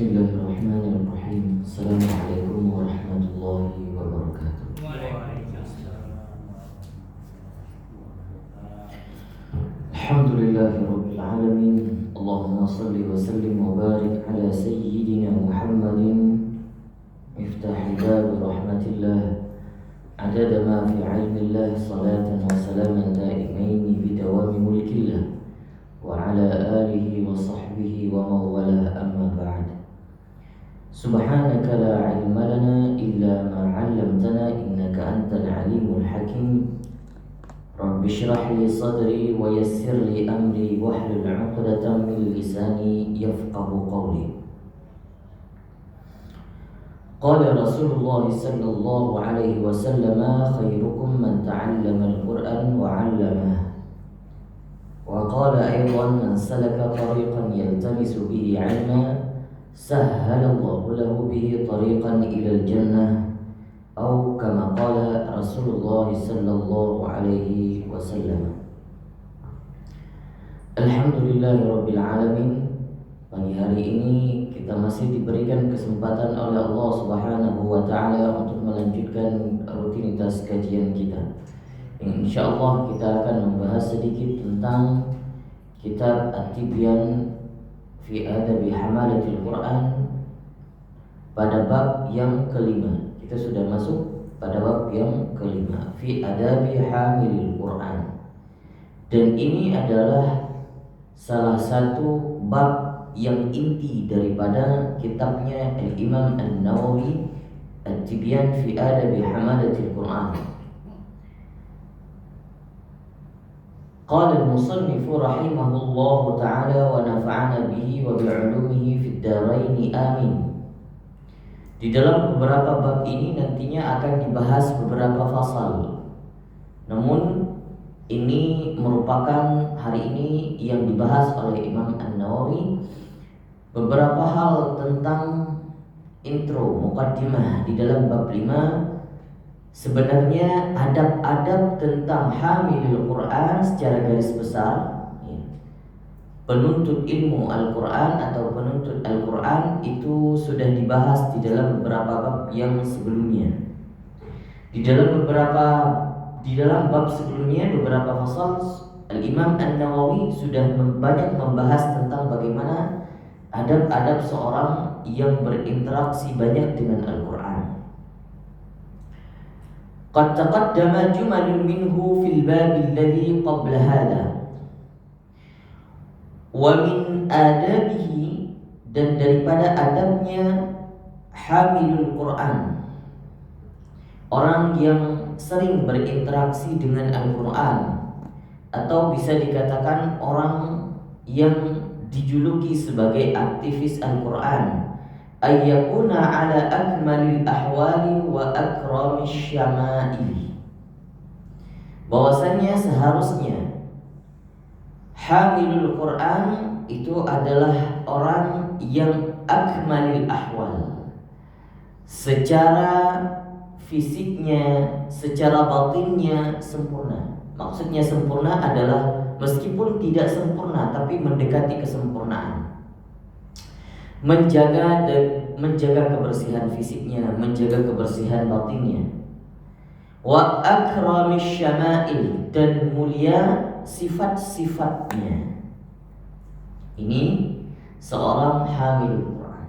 Bismillahirrahmanirrahim. Assalamualaikum warahmatullahi wabarakatuh. Alhamdulillahirabbil alamin. Allahumma shalli wa sallim wa barik ala sayyidina Muhammadin miftahil bab rahmatillah adada ma fi ilmillah salatan wa salaman daimaini bidawami mulkillah wa ala alihi wa sahbihi wa mawala amma ba'd. Subhanaka la ilma lana illa ma 'allamtana innaka antal alimul hakim. Rabbi shrah li sadri wa yassir li amri wahlul 'uqdatam min lisani yafqahu qawli. Qala Rasulullah sallallahu alaihi wasallam khairukum man ta'allama al-Qur'an wa 'allamahu. Wa qala aydan man salaka tariqan yaltamisu bihi 'ilman sahhalallahu lahu bihi tariqan ilal jannah atau kama qala Rasulullah sallallahu alaihi wasallam. Alhamdulillahirabbil alamin. Pagi hari ini kita masih diberikan kesempatan oleh Allah Subhanahu wa taala untuk melanjutkan rutinitas kajian kita. Insyaallah kita akan membahas sedikit tentang kitab At-Tibyan fi adabi hamalatil Quran pada bab yang kelima. Kita sudah masuk pada bab yang kelima, fi adabi hamilil Quran. Dan ini adalah salah satu bab yang inti daripada kitabnya Al-Imam An-Nawawi At-Tibyan fi adabi hamalatil Quran. Qala al-musannif rahimahullahu ta'ala wa nafa'ana bihi wa bi'ulumihi fid dharain amin. Di dalam beberapa bab ini nantinya akan dibahas beberapa fasal. Namun ini merupakan hari ini yang dibahas oleh Imam An-Nawawi beberapa hal tentang intro, muqaddimah di dalam bab 5. Sebenarnya adab-adab tentang hamilul Quran secara garis besar, penuntut ilmu Al-Quran atau penuntut Al-Quran itu sudah dibahas di dalam beberapa bab yang sebelumnya. Di dalam bab sebelumnya beberapa fasal Al-Imam An-Nawawi sudah banyak membahas tentang bagaimana adab-adab seorang yang berinteraksi banyak dengan Al-Quran. Qad taqaddama jumalun minhu fil bab alladhi qabla hadha. Wa min adabihi, dan daripada adabnya hamilul Quran, orang yang sering berinteraksi dengan Al-Quran, atau bisa dikatakan orang yang dijuluki sebagai aktivis Al-Quran, ayyakuna ala akmalil ahwali wa akramish syama'ili. Bahwasanya seharusnya hamilul Quran itu adalah orang yang akmalil ahwal, secara fisiknya, secara batinnya sempurna. Maksudnya sempurna adalah meskipun tidak sempurna tapi mendekati kesempurnaan. Menjaga kebersihan fisiknya, menjaga kebersihan batinnya. Wa akramish syama'il, dan mulia sifat-sifatnya. Ini seorang hamil Quran.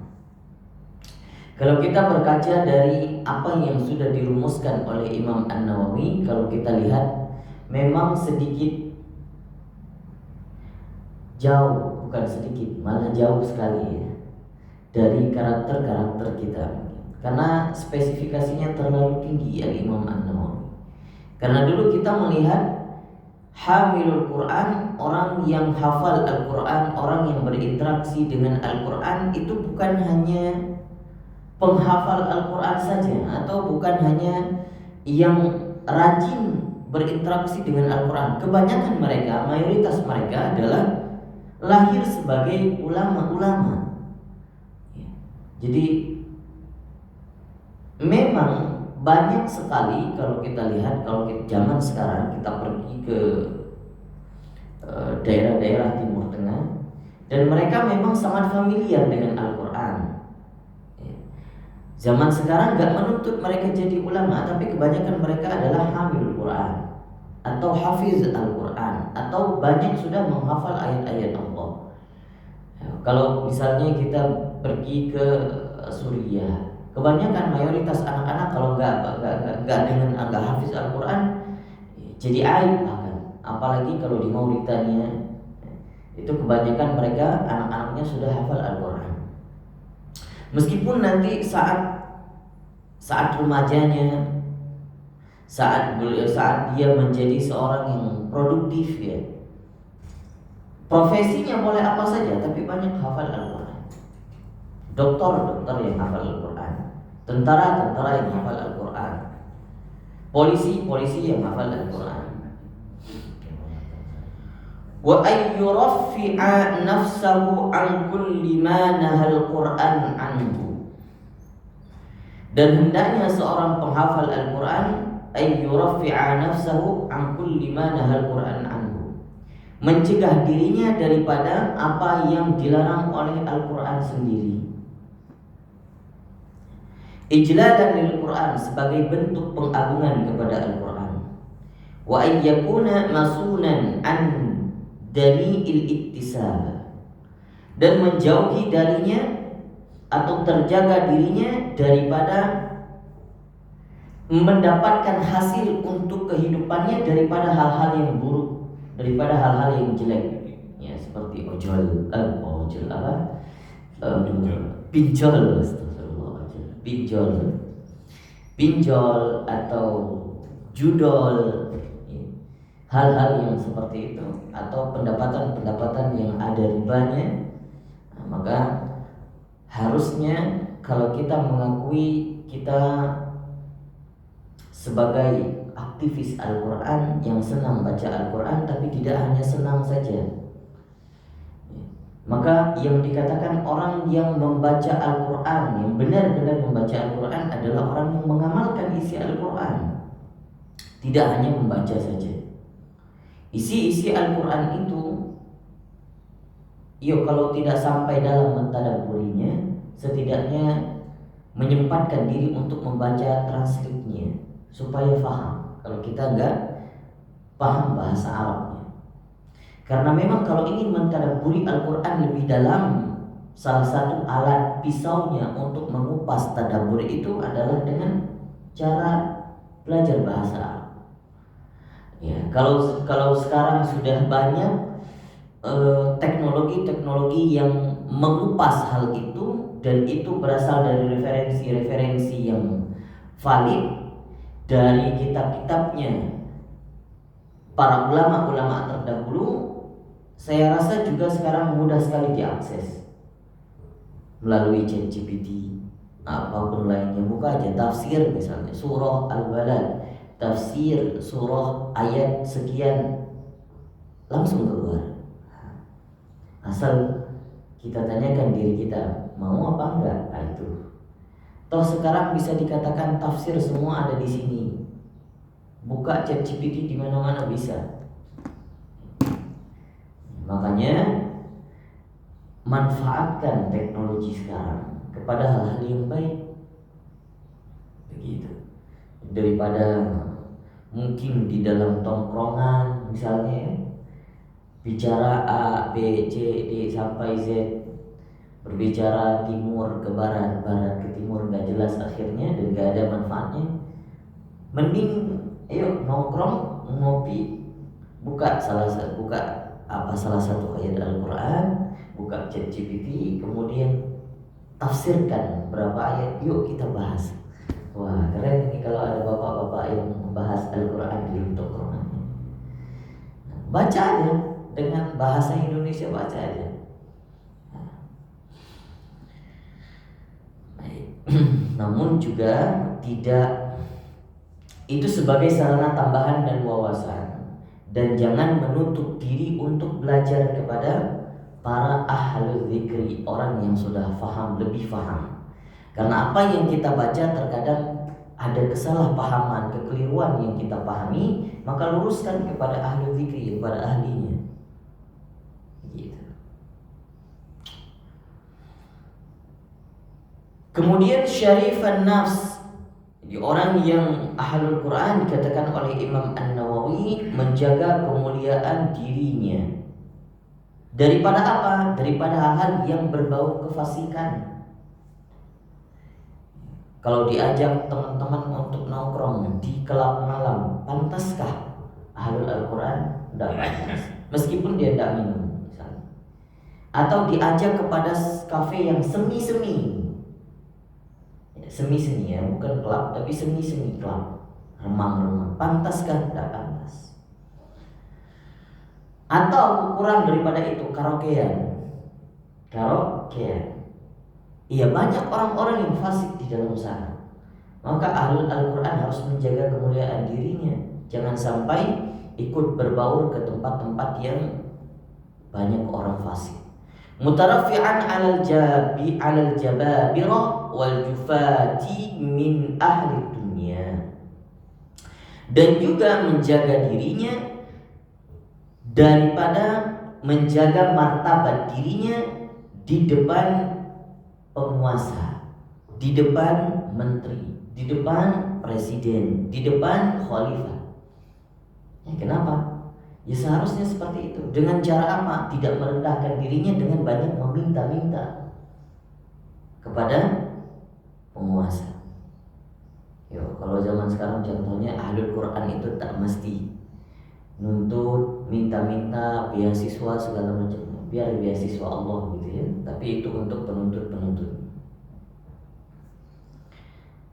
Kalau kita berkaca dari apa yang sudah dirumuskan oleh Imam An-Nawawi, kalau kita lihat memang sedikit jauh, bukan sedikit, malah jauh sekali ya, dari karakter-karakter kita, karena spesifikasinya terlalu tinggi ya Imam An-Nawawi. Karena dulu kita melihat hamilul Quran, orang yang hafal Al-Quran, orang yang berinteraksi dengan Al-Quran itu bukan hanya penghafal Al-Quran saja, atau bukan hanya yang rajin berinteraksi dengan Al-Quran. Kebanyakan mereka, mayoritas mereka adalah lahir sebagai ulama-ulama. Jadi memang banyak sekali kalau kita lihat, kalau kita zaman sekarang kita pergi ke daerah-daerah Timur Tengah, dan mereka memang sangat familiar dengan Al-Quran. Zaman sekarang nggak menuntut mereka jadi ulama, tapi kebanyakan mereka adalah hamilul Quran atau hafiz Al-Quran, atau banyak sudah menghafal ayat-ayat Allah. Kalau misalnya kita pergi ke Suriah, kebanyakan mayoritas anak-anak kalau nggak dengan nggak hafiz Al-Quran jadi aib bahkan. Apalagi kalau di Mauritania itu kebanyakan mereka anak-anaknya sudah hafal Al-Quran. Meskipun nanti saat remajanya, saat dia menjadi seorang yang produktif ya, profesinya boleh apa saja, tapi banyak hafal Al-Quran. Dokter yang hafal Al-Quran, tentara yang hafal Al-Quran, polisi yang hafal Al-Quran. Wa ayyuraffi'a nafsahu an kulli ma nahal Quran anhu. Dan hendaknya seorang penghafal Al-Quran ayyuraffi'a nafsahu an kulli ma nahal Quran anhu, mencegah dirinya daripada apa yang dilarang oleh Al-Quran sendiri. Ijlalan lil Quran, sebagai bentuk pengagungan kepada Al-Quran. Wa ayyakuna masunan an dani'il iktisab, dan menjauhi darinya atau terjaga dirinya daripada mendapatkan hasil untuk kehidupannya daripada hal-hal yang buruk, daripada hal-hal yang jelek ya, seperti pinjol atau judol, hal-hal yang seperti itu, atau pendapatan yang ada ribanya. Maka harusnya kalau kita mengakui kita sebagai aktivis Al-Quran yang senang baca Al-Quran, tapi tidak hanya senang saja, maka yang dikatakan orang yang membaca Al-Quran, yang benar-benar membaca Al-Quran, adalah orang yang mengamalkan isi Al-Quran, tidak hanya membaca saja. Isi Al-Quran itu, kalau tidak sampai dalam mentadabburinya, setidaknya menyempatkan diri untuk membaca transkripnya supaya paham. Kalau kita nggak paham bahasa Arabnya, karena memang kalau ingin mentadabburi Al-Quran lebih dalam, salah satu alat pisaunya untuk mengupas tadabbur itu adalah dengan cara belajar bahasa Arab. Ya, kalau sekarang sudah banyak teknologi yang mengupas hal itu, dan itu berasal dari referensi yang valid dari kitab-kitabnya para ulama-ulama terdahulu. Saya rasa juga sekarang mudah sekali diakses melalui ChatGPT apapun lainnya. Buka aja tafsir misalnya surah Al-Balad, tafsir surah ayat sekian, langsung keluar. Asal kita tanyakan diri kita mau apa enggak. Itu toh sekarang bisa dikatakan tafsir semua ada di sini. Buka ChatGPT di mana-mana bisa. Makanya manfaatkan teknologi sekarang kepada hal-hal yang baik, begitu. Daripada mungkin di dalam tongkrongan misalnya bicara A, B, C, D sampai Z, berbicara timur ke barat, barat ke timur, nggak jelas akhirnya dan nggak ada manfaatnya. Mending ayo nongkrong ngopi, buka salah satu ayat Al-Quran, buka ChatGPT, kemudian tafsirkan berapa ayat, yuk kita bahas. Wah keren ini kalau ada bapak-bapak yang membahas Al-Quran di tongkrongannya. Baca aja dengan bahasa Indonesia, baca aja. Namun juga tidak itu sebagai sarana tambahan dan wawasan, dan jangan menutup diri untuk belajar kepada para ahlul dzikri, orang yang sudah faham, lebih faham. Karena apa yang kita baca terkadang ada kesalahpahaman, kekeliruan yang kita pahami, maka luruskan kepada ahlul dzikri, kepada ahlinya. Gitu. Kemudian syarifan nafs. Jadi orang yang ahlul Quran dikatakan oleh Imam An-Nawawi menjaga kemuliaan dirinya. Daripada apa? Daripada hal-hal yang berbau kefasikan. Kalau diajak teman-teman untuk nongkrong di kelab malam, pantaskah ahlul Al-Quran? Tidak pantas. Meskipun dia tidak minum misalnya. Atau diajak kepada kafe yang semi-semi. Semi-semi ya, bukan kelab, tapi semi-semi kelab. Remang-remang. Pantaskah? Tidak pantas. Atau kurang daripada itu, karaokean. Iya, banyak orang-orang yang fasik di dalam sana. Maka ahlul Al-Quran harus menjaga kemuliaan dirinya. Jangan sampai ikut berbaur ke tempat-tempat yang banyak orang fasik. Mutarafi'an alal jababirah wal jufati min ahli dunia. Dan juga menjaga dirinya daripada menjaga martabat dirinya di depan penguasa, di depan menteri, di depan presiden, di depan khalifah. Ya, kenapa? Ya seharusnya seperti itu. Dengan cara apa? Tidak merendahkan dirinya dengan banyak meminta-minta kepada penguasa. Yo, kalau zaman sekarang contohnya ahlul Quran itu tak mesti nuntut, minta-minta beasiswa segala macam. Biar beasiswa Allah gitu ya. Tapi itu untuk penuntut-penuntut.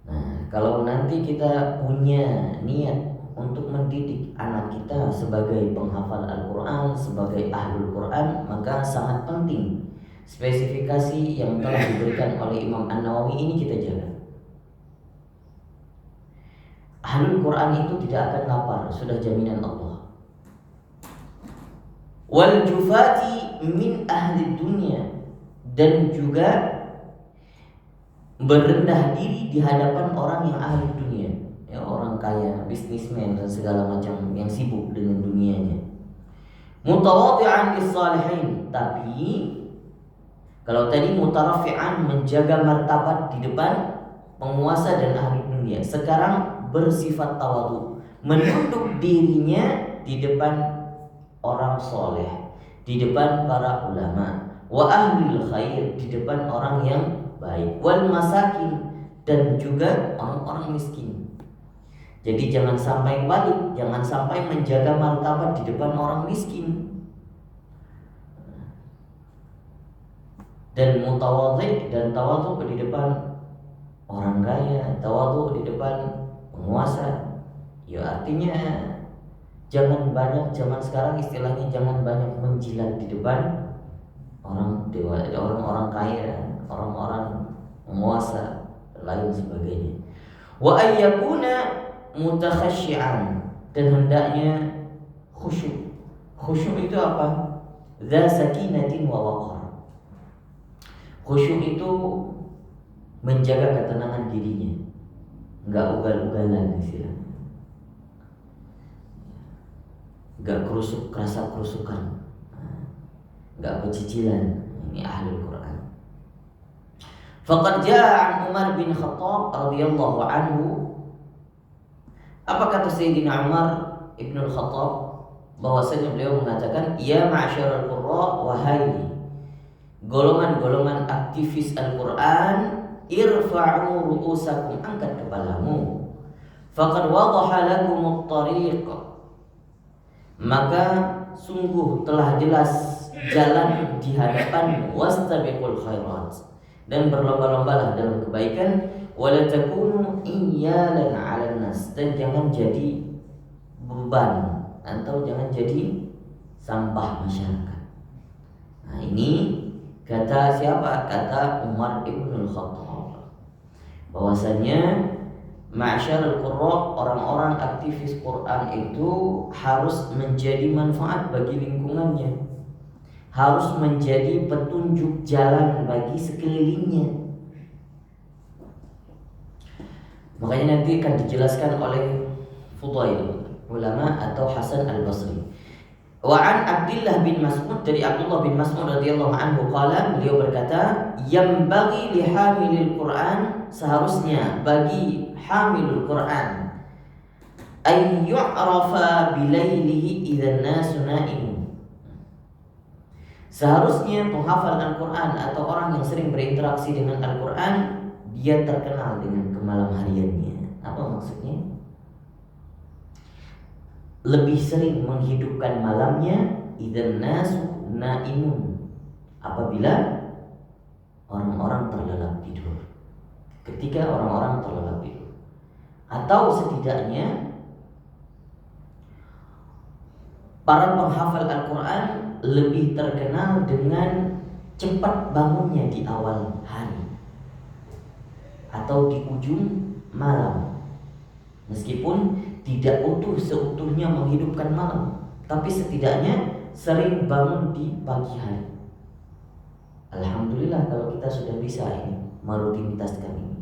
Nah, kalau nanti kita punya niat untuk mendidik anak kita sebagai penghafal Al-Quran, sebagai ahlul Quran, maka sangat penting spesifikasi yang telah diberikan oleh Imam An-Nawawi ini kita jaga. Ahlul Quran itu tidak akan lapar, sudah jaminan Allah. Wal jufati min ahli dunia, dan juga berendah diri di hadapan orang yang ahli dunia, ya, orang kaya, bisnismen dan segala macam yang sibuk dengan dunianya. Mutawadhi'an lis-salihin, tapi kalau tadi mutarafi'an menjaga martabat di depan penguasa dan ahli dunia, sekarang bersifat tawadhu, menunduk dirinya di depan orang soleh, di depan para ulama, wa ahlil khair, di depan orang yang baik, wal masakin, dan juga orang-orang miskin. Jadi jangan sampai balik, jangan sampai menjaga martabat di depan orang miskin. Dan mutawadhi dan tawadhu di depan orang kaya, tawadhu di depan penguasa. Ya artinya jangan banyak, zaman sekarang istilahnya jangan banyak menjilat di depan orang-orang kaya, orang-orang penguasa dan lain sebagainya. Wa ayyakuna mutakhasyian, dan hendaknya khusyuk. Khusyuk itu apa? Dza sakinatin wa waqar. Khusyuk itu menjaga ketenangan dirinya, enggak ugal-ugalan istilahnya. Enggak kerasa kerusukan, enggak pecicilan. Ini ahlul Quran. Faqad jaa Umar bin Khattab radhiyallahu anhu. Apa kata Sayyidina Umar ibn Khattab? Bahwasanya beliau mengatakan, ya ma'syaral qurra, wahai golongan-golongan aktivis Al-Quran, irfa'u ru'usakum, angkat kepalamu. Faqad wadaha lakumut tariq, maka sungguh telah jelas jalan di hadapanmu. Wastabiqul khairat, dan berlomba-lombalah dalam kebaikan. Wala takunu iyyalan 'alan nas, dan jangan jadi beban atau jangan jadi sampah masyarakat. Nah, ini kata siapa? Kata Umar ibn Khattab, bahwasanya ma'syarul qurra, orang-orang aktivis Quran itu harus menjadi manfaat bagi lingkungannya, harus menjadi petunjuk jalan bagi sekelilingnya. Makanya nanti akan dijelaskan oleh Fudail ulama atau Hasan al-Basri. Wa an Abdullah bin Mas'ud, dari Abdullah bin Mas'ud radhiyallahu anhu qala, beliau berkata, yambaghi li hamilil Qur'an, seharusnya bagi hamilul Qur'an ay yu'rafa bilailihi idzan nasu na'imun. Seharusnya penghafal Al-Qur'an atau orang yang sering berinteraksi dengan Al-Qur'an, dia terkenal dengan kemalam hariannya. Apa maksudnya? Lebih sering menghidupkan malamnya idzan nasu naimun, apabila orang-orang terlelap tidur. Ketika orang-orang terlelap tidur, atau setidaknya para penghafal Al-Quran lebih terkenal dengan cepat bangunnya di awal hari atau di ujung malam. Meskipun tidak utuh seutuhnya menghidupkan malam, tapi setidaknya sering bangun di pagi hari. Alhamdulillah kalau kita sudah bisa ini merutinitaskan ini.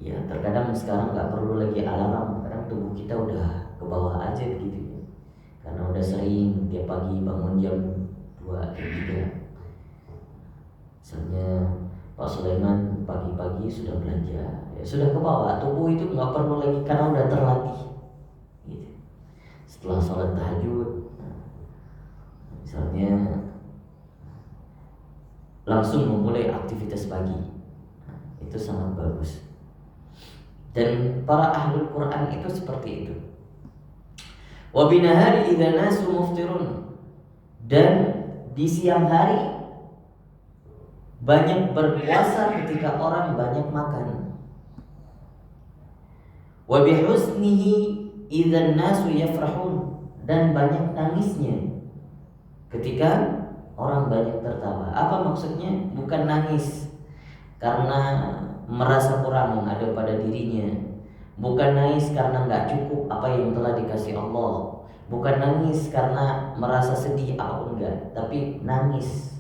Ya, terkadang sekarang nggak perlu lagi alarm, kadang tubuh kita udah ke bawah aja begitu ya. Karena udah sering tiap pagi bangun jam 2 jam 3. Misalnya Pak Sulaiman pagi-pagi sudah belanja, ya sudah ke bawah, tubuh itu nggak perlu lagi karena udah terlatih gitu. Setelah sholat tahajud, misalnya langsung memulai aktivitas pagi, itu sangat bagus. Dan para ahlul Quran itu seperti itu. Wa binahari idza nasu muftirun, dan di siang hari banyak berpuasa ketika orang banyak makan. Wa bihusnihi idza nasu yafrahun, dan banyak nangisnya ketika orang banyak tertawa. Apa maksudnya? Bukan nangis karena merasa kurang yang ada pada dirinya, bukan nangis karena nggak cukup apa yang telah dikasih Allah, bukan nangis karena merasa sedih atau enggak, tapi nangis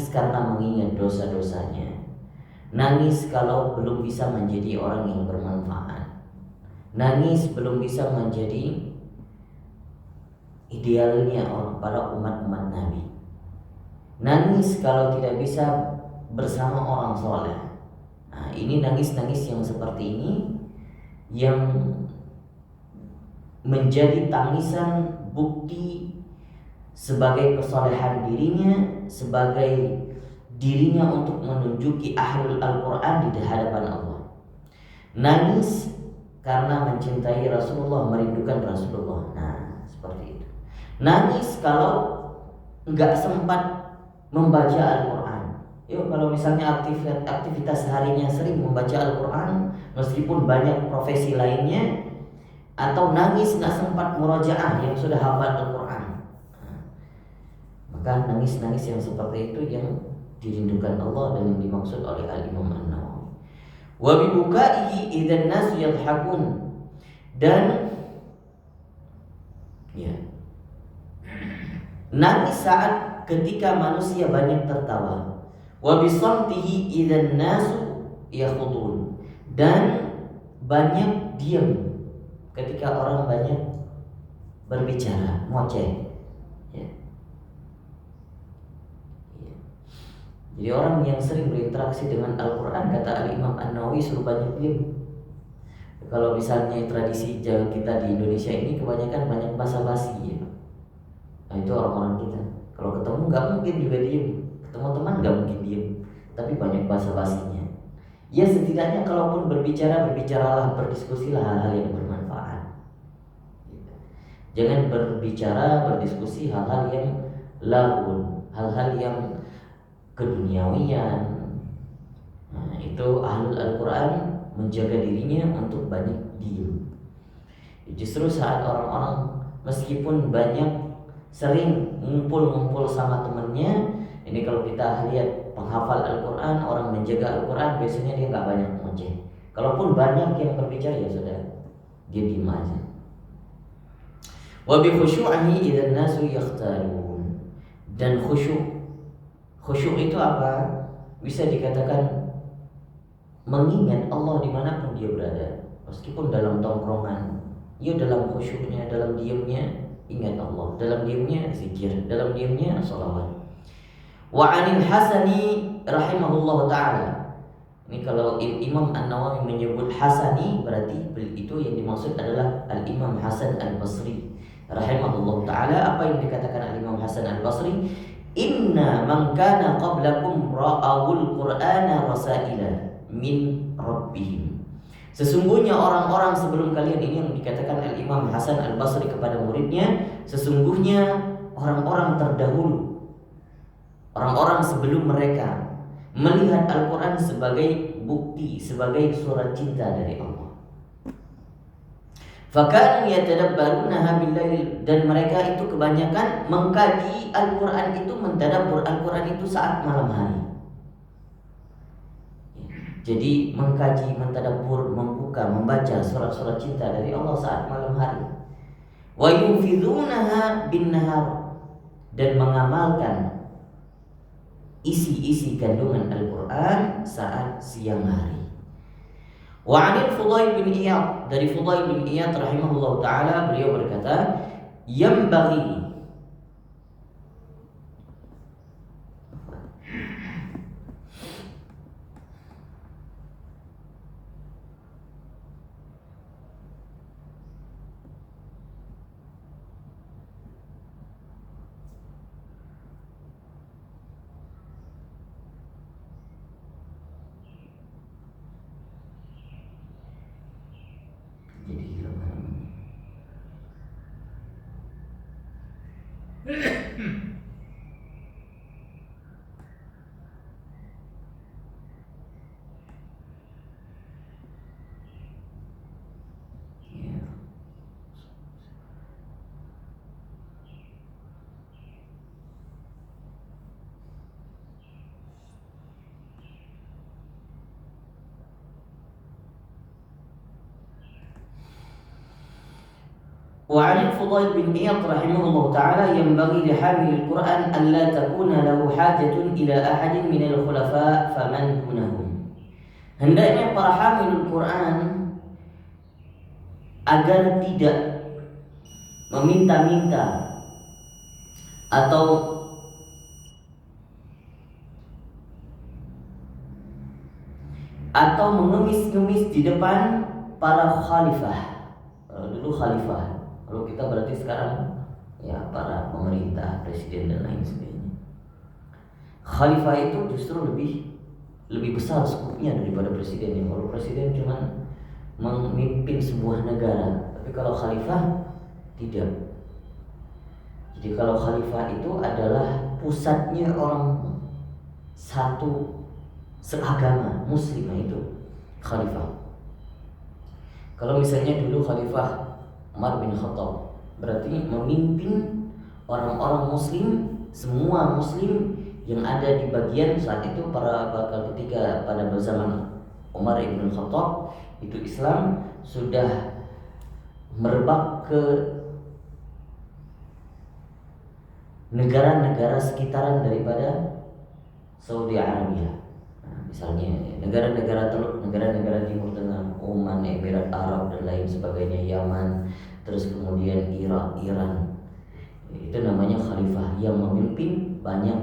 karena mengingat dosa-dosanya, nangis kalau belum bisa menjadi orang yang bermanfaat, nangis belum bisa menjadi idealnya para umat-umat Nabi, nangis kalau tidak bisa bersama orang soleh. Nah, ini nangis-nangis yang seperti ini yang menjadi tangisan bukti sebagai kesolehan dirinya, sebagai dirinya untuk menunjuki ahlul Al-Quran di hadapan Allah. Nangis karena mencintai Rasulullah, merindukan Rasulullah. Nah, seperti itu. Nangis kalau nggak sempat membaca Al-Quran. Yuk, kalau misalnya aktivitas harinya sering membaca Al-Quran meskipun banyak profesi lainnya, atau nangis nggak sempat murojaah yang sudah hafal Al-Quran, maka nangis-nangis yang seperti itu yang dirindukan Allah dan yang dimaksud oleh Al-Imam An-Nawawi. Wa bibukaihi idzan nas yadhakun, dan ya, nangis saat ketika manusia banyak tertawa. Wa bisamtihi idzan nasu yakhudun, dan banyak diam ketika orang banyak berbicara, ngoceh. Ya. Ya. Jadi orang yang sering berinteraksi dengan Al-Quran, kata Al-Imam An-Nawawi, suruh banyak diam. Kalau misalnya tradisi Jawa kita di Indonesia ini kebanyakan banyak basa-basi ya. Nah, itu orang-orang kita kalau ketemu nggak mungkin juga diem, ketemu teman nggak mungkin diem, tapi banyak basa-basinya. Ya setidaknya kalaupun berbicaralah, berdiskusilah hal-hal yang bermanfaat. Jangan berdiskusi hal-hal yang lahun, hal-hal yang keduniawian. Nah, itu ahlul Al-Quran menjaga dirinya untuk banyak diem. Justru saat orang-orang meskipun banyak sering ngumpul sama temennya, ini kalau kita lihat penghafal Al-Quran, orang menjaga Al-Quran, biasanya dia nggak banyak ngoceh. Kalaupun banyak yang berbicara, ya sudah, dia diem aja. Wa bi khusyu'ihi idzan nasu yakhtalun, dan khusyuk itu apa? Bisa dikatakan mengingat Allah dimanapun dia berada, meskipun dalam tongkrongan, Ya dalam khusyuknya, dalam diamnya ingat Allah, dalam diamnya zikir, dalam diamnya sholawat. Wa 'anil Hasani rahimahullah taala. Ini kalau Imam An-Nawawi menyebut Hasani berarti itu yang dimaksud adalah Al-Imam Hasan Al-Basri rahimahullah taala. Apa yang dikatakan Al-Imam Hasan Al-Basri? Inna man kana qablakum ra'awul Qur'ana rasaila min rabbihim. Sesungguhnya orang-orang sebelum kalian, ini yang dikatakan Al-Imam Hasan Al-Basri kepada muridnya, sesungguhnya orang-orang terdahulu, orang-orang sebelum mereka melihat Al-Quran sebagai bukti, sebagai surat cinta dari Allah. Fakanu yatadabbarunaha billail, dan mereka itu kebanyakan mengkaji Al-Quran itu, mentadabbur Al-Quran itu saat malam hari. Jadi mengkaji, mentadabbur, membuka, membaca surat-surat cinta dari Allah saat malam hari. Wa yunfidhunaha bin nahar, dan mengamalkan isi-isi kandungan Al-Quran saat siang hari. Wa 'anil Fudail bin Iyad, dari Fudail bin Iyad rahimahullah taala, beliau berkata, yambaghi, jadi وعن الفضيل بن عياض رحمه الله تعالى ينبغي لحامل القرآن ألا تكون له حاجة إلى أحد من الخلفاء فمن دونهم. Hendaknya para hamil Al-Quran agar tidak meminta-minta atau mengemis-ngemis di depan para khalifah. Dulu khalifah, kalau kita berarti sekarang ya para pemerintah, presiden dan lain sebagainya. Khalifah itu justru lebih besar skupnya daripada presiden. Kalau presiden cuma memimpin sebuah negara, tapi kalau khalifah tidak. Jadi kalau khalifah itu adalah pusatnya orang satu seagama muslim, itu khalifah. Kalau misalnya dulu Khalifah Umar bin Khattab, berarti memimpin orang-orang muslim, semua muslim yang ada di bagian saat itu ketika pada zaman Umar bin Khattab itu Islam sudah merebak ke negara-negara sekitaran daripada Saudi Arabia. Misalnya negara-negara Teluk, negara-negara Timur Tengah, Oman, Emirat Arab dan lain sebagainya, Yaman, terus kemudian Irak, Iran. Itu namanya khalifah yang memimpin banyak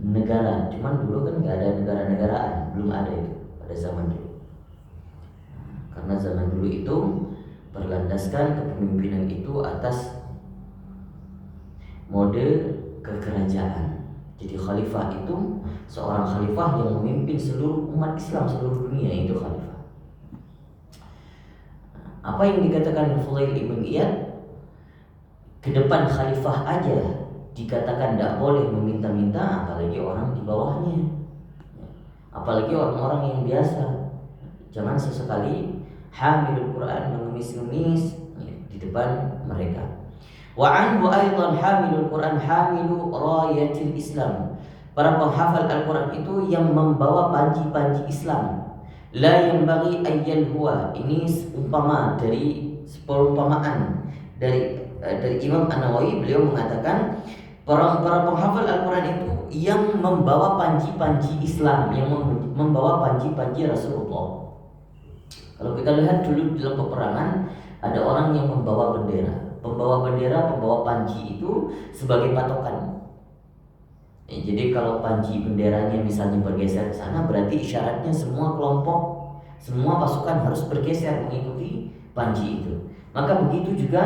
negara. Cuman dulu kan nggak ada negara-negaraan, belum ada itu pada zaman dulu. Karena zaman dulu itu berlandaskan kepemimpinan itu atas mode kekerajaan. Jadi khalifah itu seorang khalifah yang memimpin seluruh umat Islam, seluruh dunia, itu khalifah. Apa yang dikatakan Fudail ibn Iyad, ke depan khalifah aja dikatakan tidak boleh meminta-minta, apalagi orang di bawahnya, apalagi orang-orang yang biasa. Jangan sesekali hamilul Quran mengemis-ngemis di depan mereka. Wa anhu aidan hamilul Quran hamilu rayatil Islam. Para penghafal Al-Quran itu yang membawa panji-panji Islam. La yanbaghi ayyal huwa. Ini perumpamaan dari Imam An-Nawawi. Beliau mengatakan para penghafal Al-Quran itu yang membawa panji-panji Islam, yang membawa panji-panji Rasulullah. Kalau kita lihat dulu dalam peperangan, ada orang yang membawa bendera. Pembawa panji itu sebagai patokan. Jadi kalau panji benderanya misalnya bergeser ke sana, berarti isyaratnya semua kelompok, semua pasukan harus bergeser mengikuti panji itu. Maka begitu juga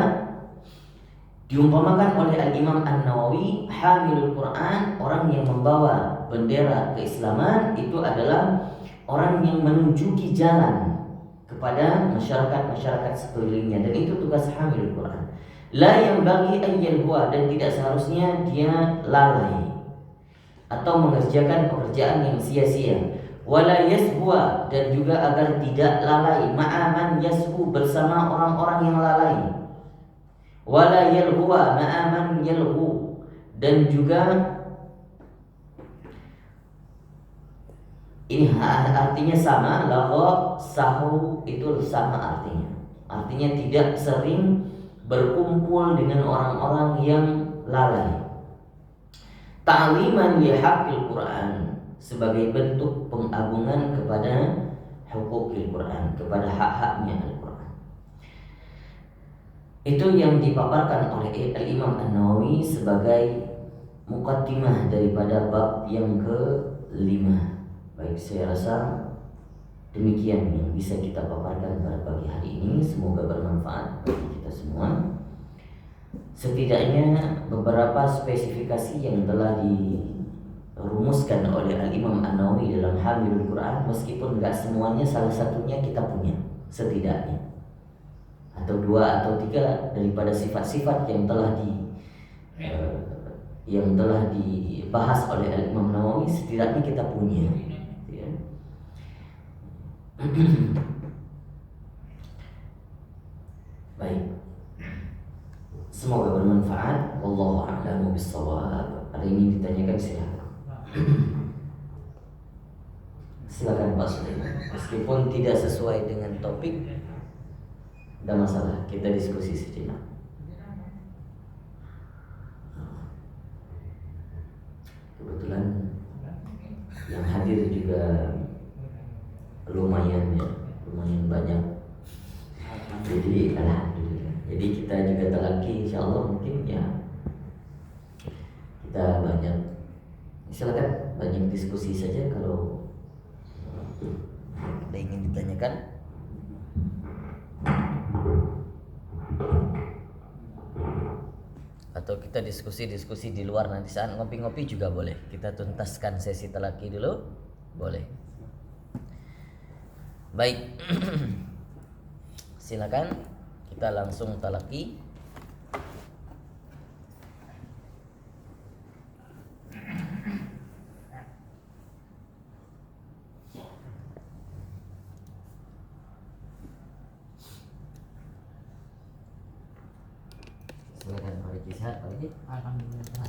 diumpamakan oleh Al-Imam An-Nawawi, hamilul Quran, orang yang membawa bendera keislaman itu adalah orang yang menunjuki jalan kepada masyarakat sekelilingnya, dan itu tugas hamilul Quran. La yang bagi ayyal huwa, dan tidak seharusnya dia lalai atau mengerjakan pekerjaan yang sia-sia. Wala yasbua, dan juga agar tidak lalai ma'aman yasbu, bersama orang-orang yang lalai. Wala yalhuwa ma'aman yalhu, dan juga ini artinya sama, lagha sahu itu sama artinya. Artinya tidak sering berkumpul dengan orang-orang yang lalai. Ta'liman li haqqil Quran, sebagai bentuk pengagungan kepada hukukil Quran, kepada hak-haknya Al-Quran. Itu yang dipaparkan oleh Al-Imam An-Nawawi sebagai muqaddimah daripada bab yang ke-5. Baik, saya rasa demikian yang bisa kita paparkan pada pagi hari ini. Semoga bermanfaat bagi kita semua. Setidaknya beberapa spesifikasi yang telah dirumuskan oleh Al-Imam An-Nawawi dalam Hamilul Quran, meskipun enggak semuanya, salah satunya kita punya setidaknya, atau 2 atau 3 daripada sifat-sifat yang telah dibahas oleh Al-Imam Nawawi, setidaknya kita punya, ya. Baik, semoga bermanfaat. Wallahu a'lamu bissawab. Hari ini ditanyakan, silakan. Silakan Pak Sulaiman. Meskipun tidak sesuai dengan topik, tidak masalah, kita diskusi sejenak. Kebetulan yang hadir juga lumayan banyak. Jadi alhamdulillah. Jadi kita juga telaki, insyaallah mungkin ya kita banyak. Silakan banyak diskusi saja kalau ada ingin ditanyakan. Atau kita diskusi di luar, nanti saat ngopi-ngopi juga boleh. Kita tuntaskan sesi telaki dulu, boleh. Baik. Silakan kita langsung telaki. Silakan Pak Riki, sehat Pak Riki? Alhamdulillah.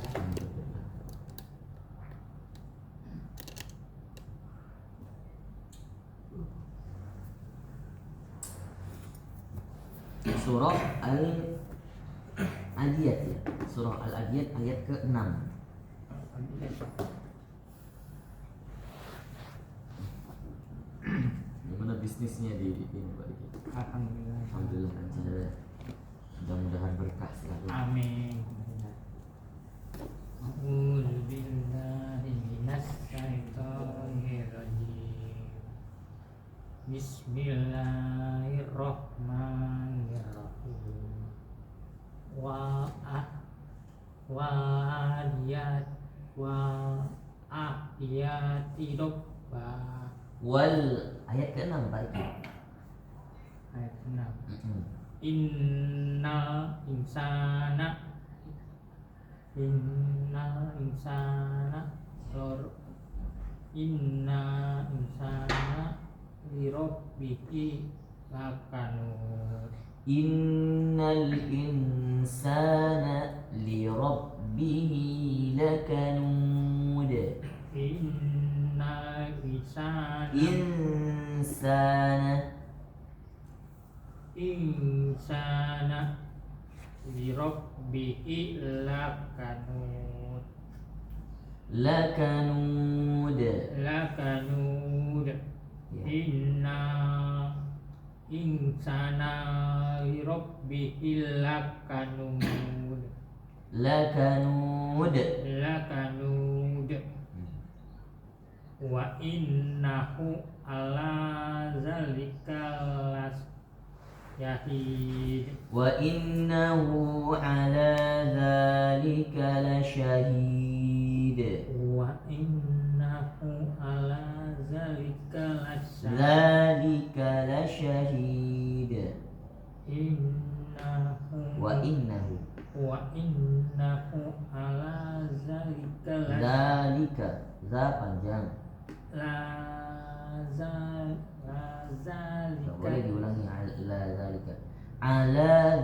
Surah Al-Adiyat, ya. Surah Al-Adiyat ayat ke-6. Gimana bisnisnya di Pak Riki? Alhamdulillah. Alhamdulillah lancar. Mudah-mudahan berkah selalu. Amin. A'udzubillahi minasyaitonir rajim. Bismillahirrahmanirrahim. Wa'adiyati robba. Wal ayat ke-6 Pak Riki. Ayat 6. Innal insana lirabbihi lakanud. Innal insana lirabbihi lakanud. Innal insana lirabbihi lakanud. Lakanud. Ya. insana li rabbihil lakanud. Lakanud. Wa innahu ala zalika las syahid. Wa innahu ala dzalika lasyahid. Wa innahu ala zalika lasyahid. Dzalika lasyahid. Innahu Wa innahu ala zalika dzalika za panjang. Nggak boleh diulangi ala zalika. Ala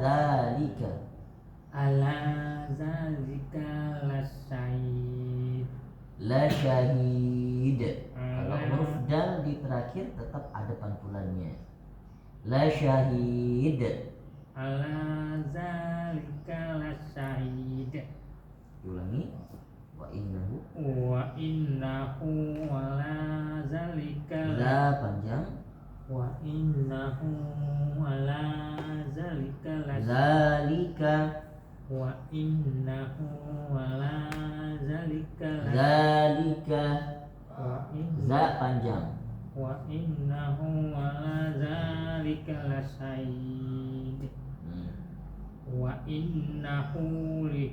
zalika lasyahid. lasyahid. Kalau huruf dal di terakhir tetap ada pantulannya. Lasyahid. Ala zalika lasyahid. Diulangi. Wa innahu ala zalika za panjang. wa innahu ala zalika Zalika. wa innahu ala zalika Zalika. Za panjang. wa innahu ala zalika lasyahid. Wa innahu li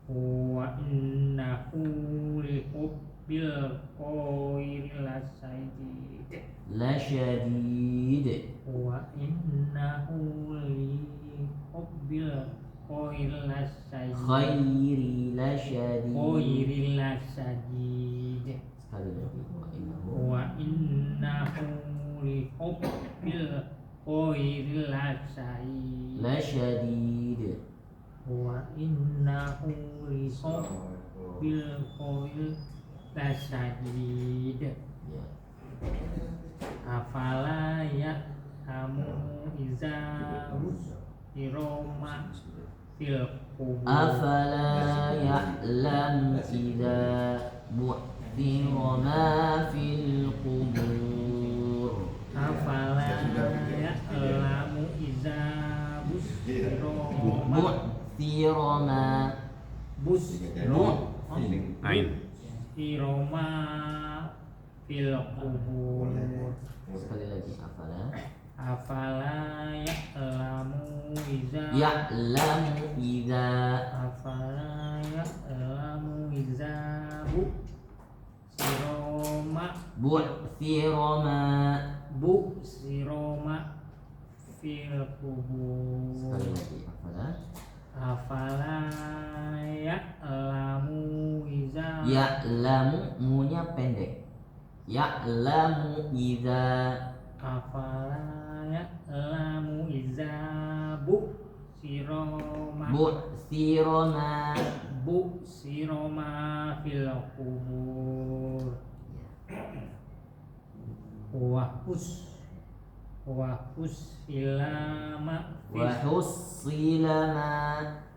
hubbil khairi Lasyadid. wa innahu li hubbil khairi Khairi lasyadid. Sekali lagi. Wa innahu li hubbil khairi lasyadid. wa innahu li hubbil khairi lasyadid. Ya. Afala ya'lamu iza iroma fil qubur. Afala ya'lam idza bu'thira ma fil qubur. Afala ya'lamu iza busiroma Bu'thira ma. Ain. iroma fil qubur. Sekali lagi. Afala ya'lamu iza Ya'lamu idza. Afala ya'lamu iza siroma fil kubur. Sekali lagi. Afala ya'lamu iza Ya'lamu munya pendek. Ya'lamu idza. Afala ya'lamu iza siroma fil kubur.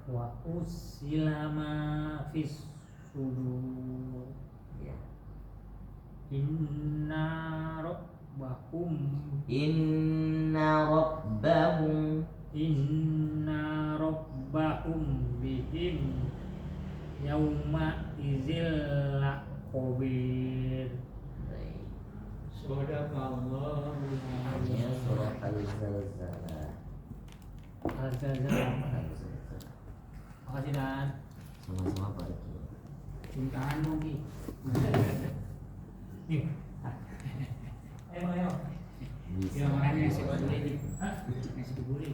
Wahus silama fis sudur. Inna rabbahum bihim yauma izil laqobir. Sadaqallahu Ya surah Al-Zalzalah. Makasih Dan. Sama-sama Pak Riki. Cintaan dong Ki. Nih. Ayo. Bisa. Ya makanya nasi kebuli nih. Nasi kebuli.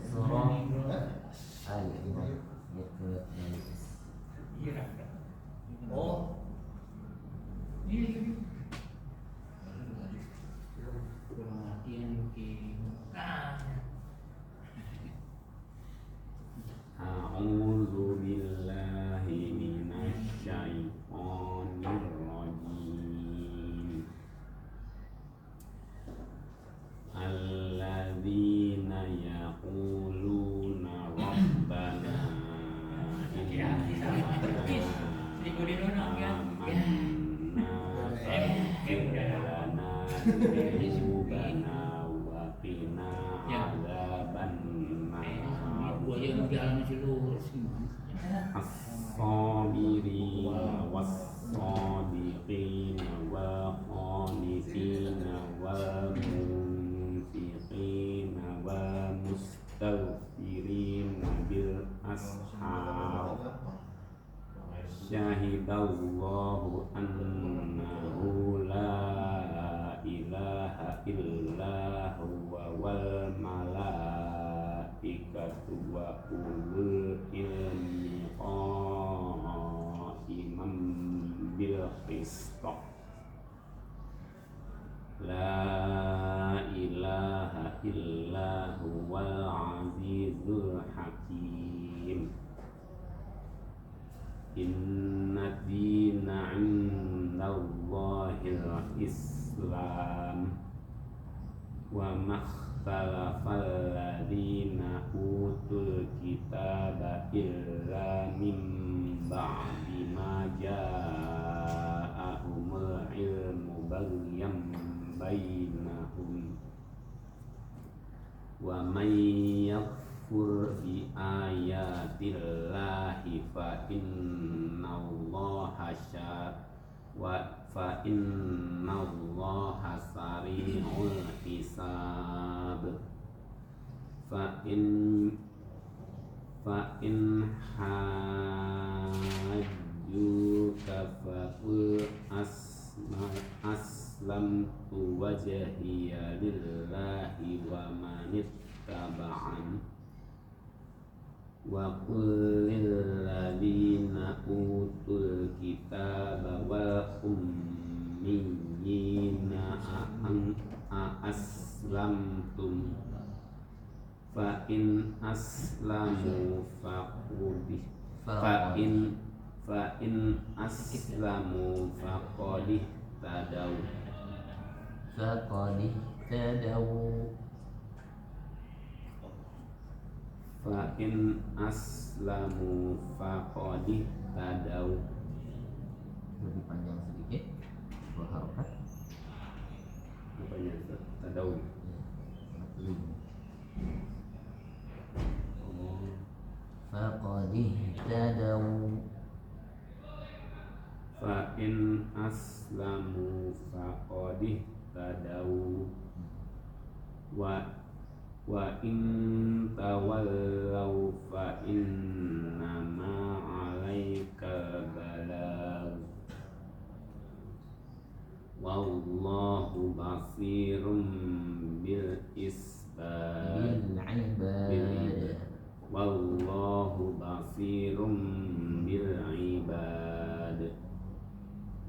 Surah Al-Imran. Oh. Ini. Perhatian Ki. A'udzu billahi minasy dhunubana wa qina adzabannar. Gua aja yang jalan masih lurus gimana? As-sabirina was-sadiqina wal qanitina wal munfiqina wal mustaghfirina bil ashar. Syahidallahu annahu la ilaha illa huwa wal malaikatu wa ulul ilmi qa'iman bil qist. La ilaha illa huwal azizul hakim. Inna dina indallahil Islam wa makhtalafal ladina utul kitaba illa min ba'di ma ja'ahumul ilmu baghyan bainahum. Wa may yakfur bi ayatillahi fa innallaha sari'ul hisab. Fa in hajjuka faqul aslamtu wajhiya lillahi wa manittaba'an. Wa qul lil ladzina utul kitaba wal ummiyina aslamtum fa in aslamu faqudi fa in aslamu faqad tadaw fa in aslamu faqad tadaw. Lebih panjang sedikit, dua harokat. Apanya tadaw? Faqad ihtadaw. Fa in aslamu faqad ihtadaw wa in tawallaw fa innama 'alaikal balagh wallahu basirum bil isbad. Wallahu basirum bil ibad.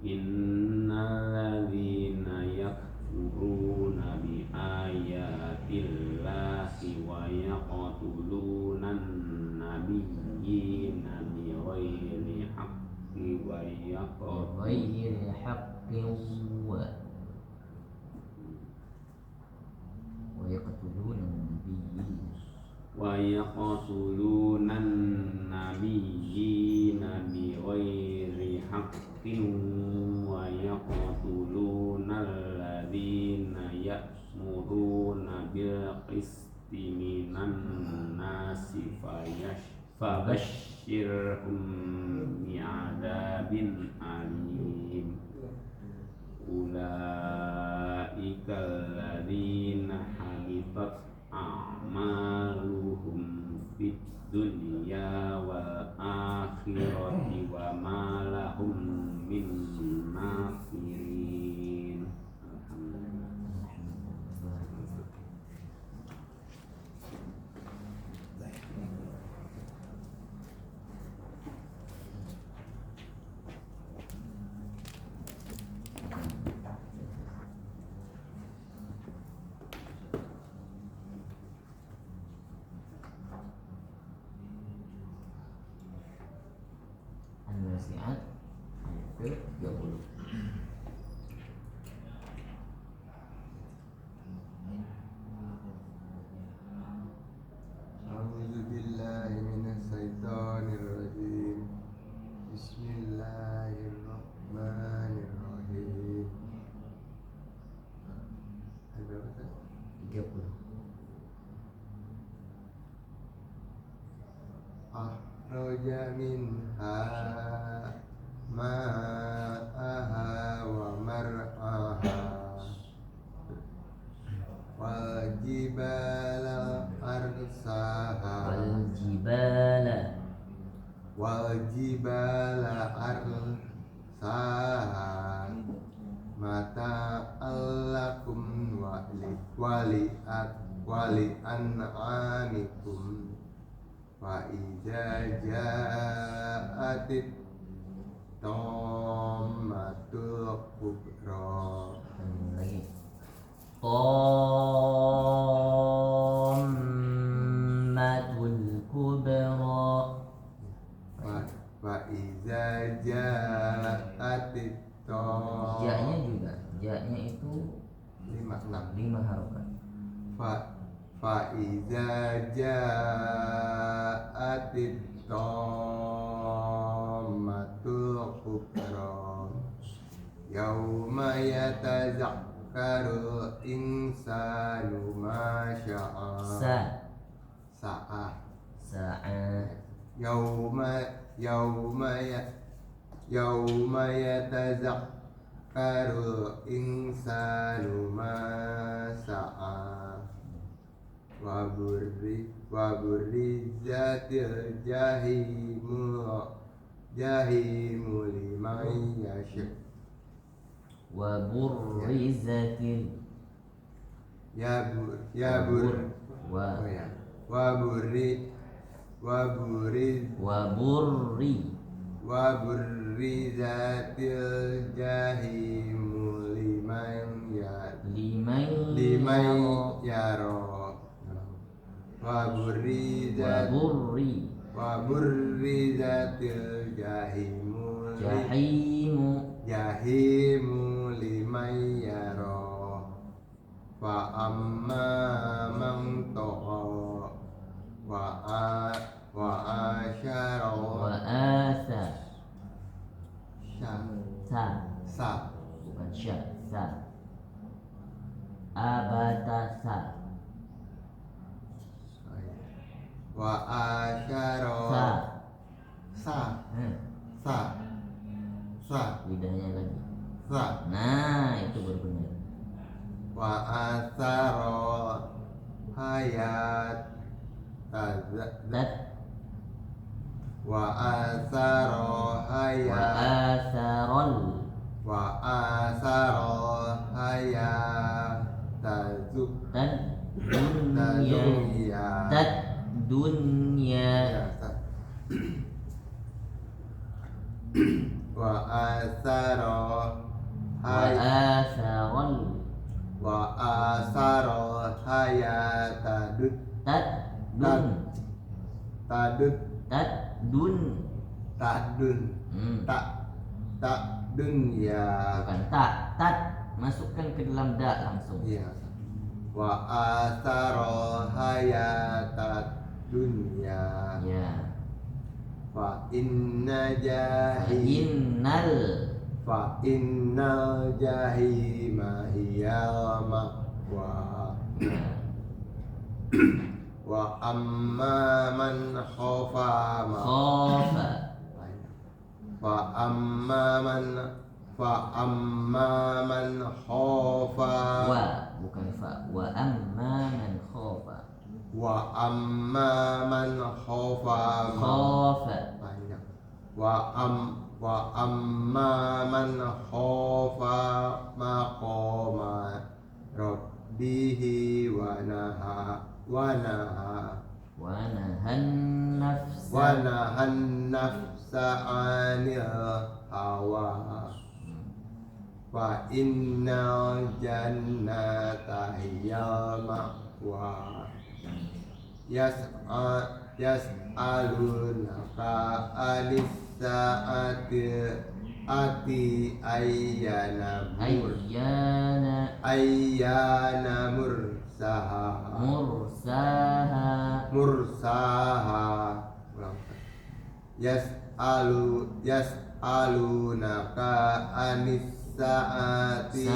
Innal ladzina yakfuruna bi ayatillahi wa yaqtulunan nabiyyina bi ghairi haqqi wa yaqtulunan nabiyyina bi ghairi haqqin wa yaqtulunal ladzina ya'muruna bil qisti minan nasi fabashshirhum bi'adzabin alim. Ulaikal ladzina habitat a'maluhum fid dunya wal akhirati wa ma lahum min nasirin. An-Nazi'at ayat ke-30. A'udzu billahi minasy syaithanir rajim. Bismillahirrahmanirrahim. minha ma'aha wa mar'aha wal jibala arsaha mata allakum wali an'amikum wa idza ja'atit tammatul kubra. Lagi. Tammatul kubra. Wa idza ja'atit Ja-nya juga. Ja-nya itu 5 harokat. Fa iza ja'atit tammatul kubra yauma yatazakkarul insanu ma sya'a yauma yatazakkarul insanu ma sa'a wa burrizatil jahimu liman yasha Wa burrizatil wa burrizatil jahimu liman yara wa burrizatil jahimu liman yara fa amma man taqa wa asyara wa asa sa bukan sya abatasa wa asyara sa lidahnya lagi. sa Nah, itu baru benar. wa asara hayat Dat wa asara wa hayat asarol hayat tad dunya wa asara hayat tadun dunya bukan tak masukkan ke dalam da langsung. iya wa asara hayat dunya Ya. fa innal jahima hiyal ma'wa wa amma man khafa wa bukan fa wa amma man khafa banyak wa amma man khafa maqama rabbihi wa nahan nafsa 'anil hawa fa innal jannata hiyal ma'wa yas'alunaka anis sa'ati ayyana mursaha yas'alunaka anis sa'ati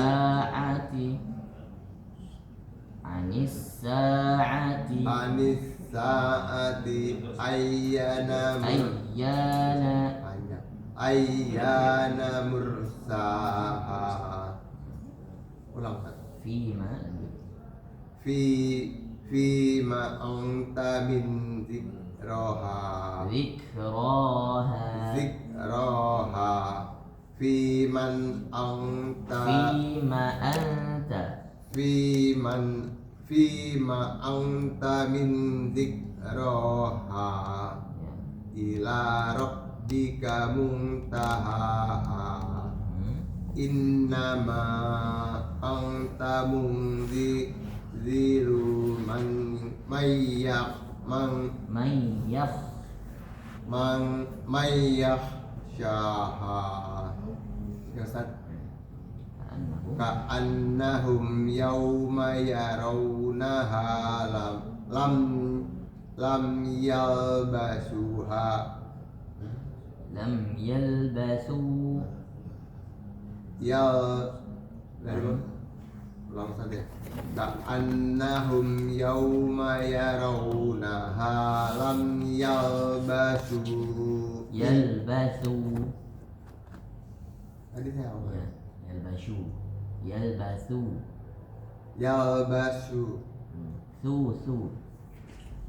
ayyana panjang. Ayyana mursaha. Ulang Ustaz. Fima anta min zikraha. Zikraha. Fiman anta. Fima anta min zikraha. Ila rabbika muntahaha. Innama anta munziru man yakhshaha. Ya Ustaz. Ka'annahum yawma yarawnaha lam yalbasuha. Ulang saja. Ka'annahum yawma yarawnaha lam yalbasu. Tadi saya apa?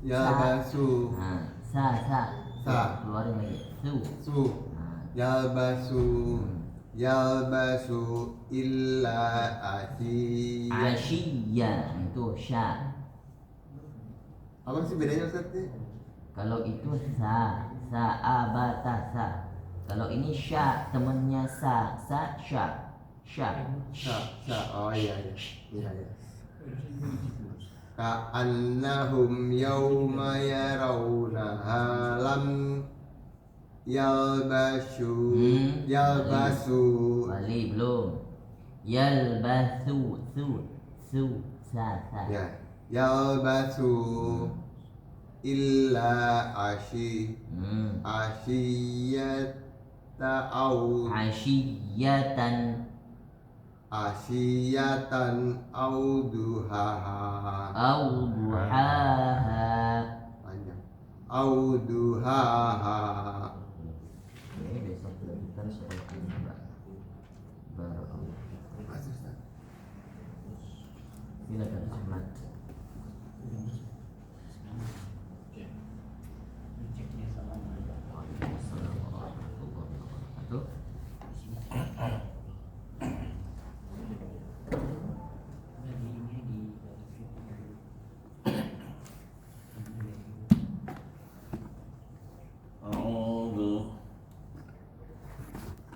Yalbasu. Keluarin lagi. Yalbasu illa Asyiya itu sya. Apa sih bedanya Ustaz? Kalau itu sa'abatasa. Kalau ini sya, temennya sya. Oh iya. Ka'annahum yawma yarawnaha lam yalbasu. Bali belum. Yalbasu sa. Ya. Yalbasu illa asyiyatan au duhaha. Panjang. Au duhaha. Besok kita seperti ini, Mbak. Silakan Ahmad. Waalaikumsalam warahmatullahi wabarakatuh.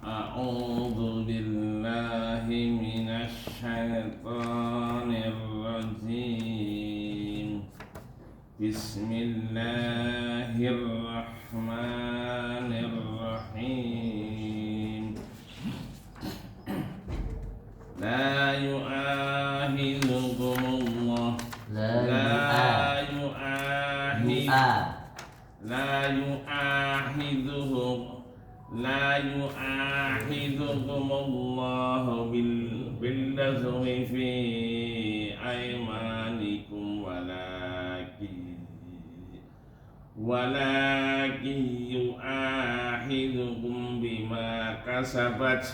A'udzu billahi minasy syaithanir rajim. Bismillahirrahmanirrahim. La yu'ahidukumullah. La yu'ahidukumullahu bil-laghwi fi aymanikum walakin yu'ahidukum bima kasabat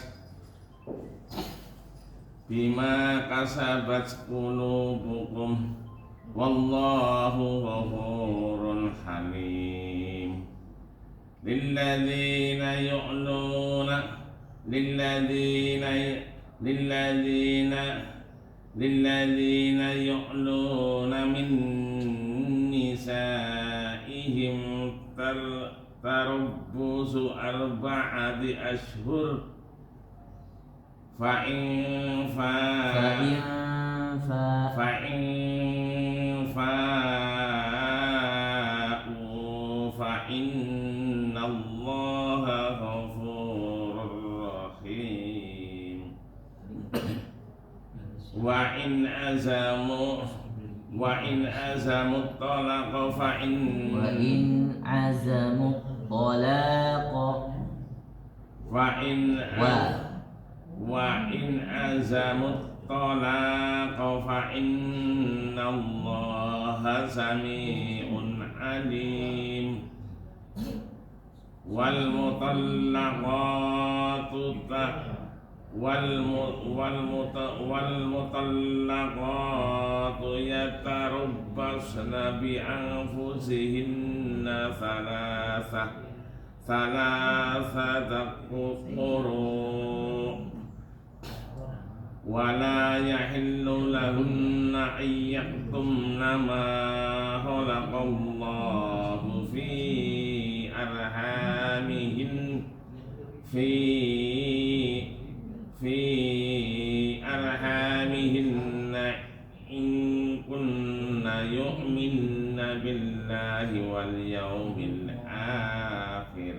qulubukum wallahu ghafurun halim. للذين يؤلون من نسائهم تربص 4 أشهر فإن فاءوا فإن الله غفور رحيم. وإن عزموا الطلاق فإن الله سميع عليم. wal mutallaqatu yatarabbasna bi anfusihinna thalathata quru wala yahillu lahunna an yaktumna ma khalaqallahu fi arhamihin arhamihinna in kunna yu'minna billahi wal yawmil akhir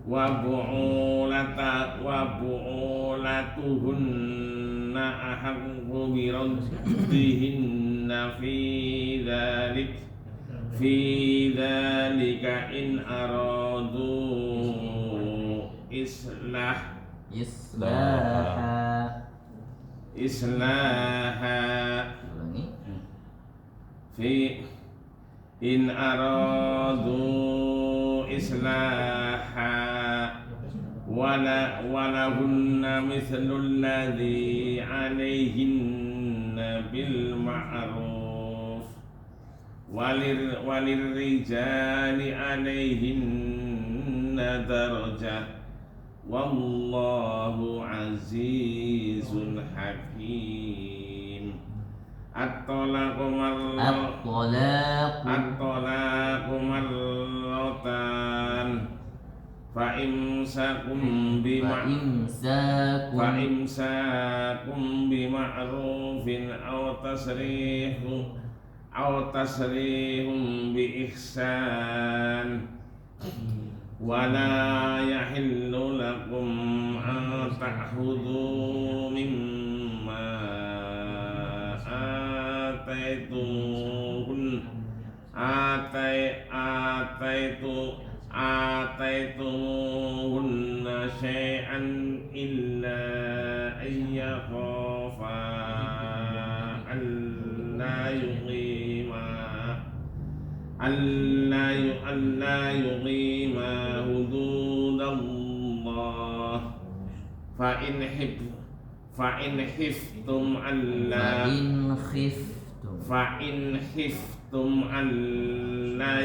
wa bu'ulatuhunna ahaqqu bi raddihinna fi dhalika in aradu islaha fi in aradu islaha walahunna mithlu alladhi alayhinna bil ma'ruf walirrijali alayhinna darajah wallahu azizun hakim. At-talaqu marratan fa imsakum bima'rufin aw tasrihum bi ihsan wala yahillu lakum an ta'khudhu mimma ataytumuhunna syai'an illa an yakhafa alla yuqima hududallah fa in khiftum alla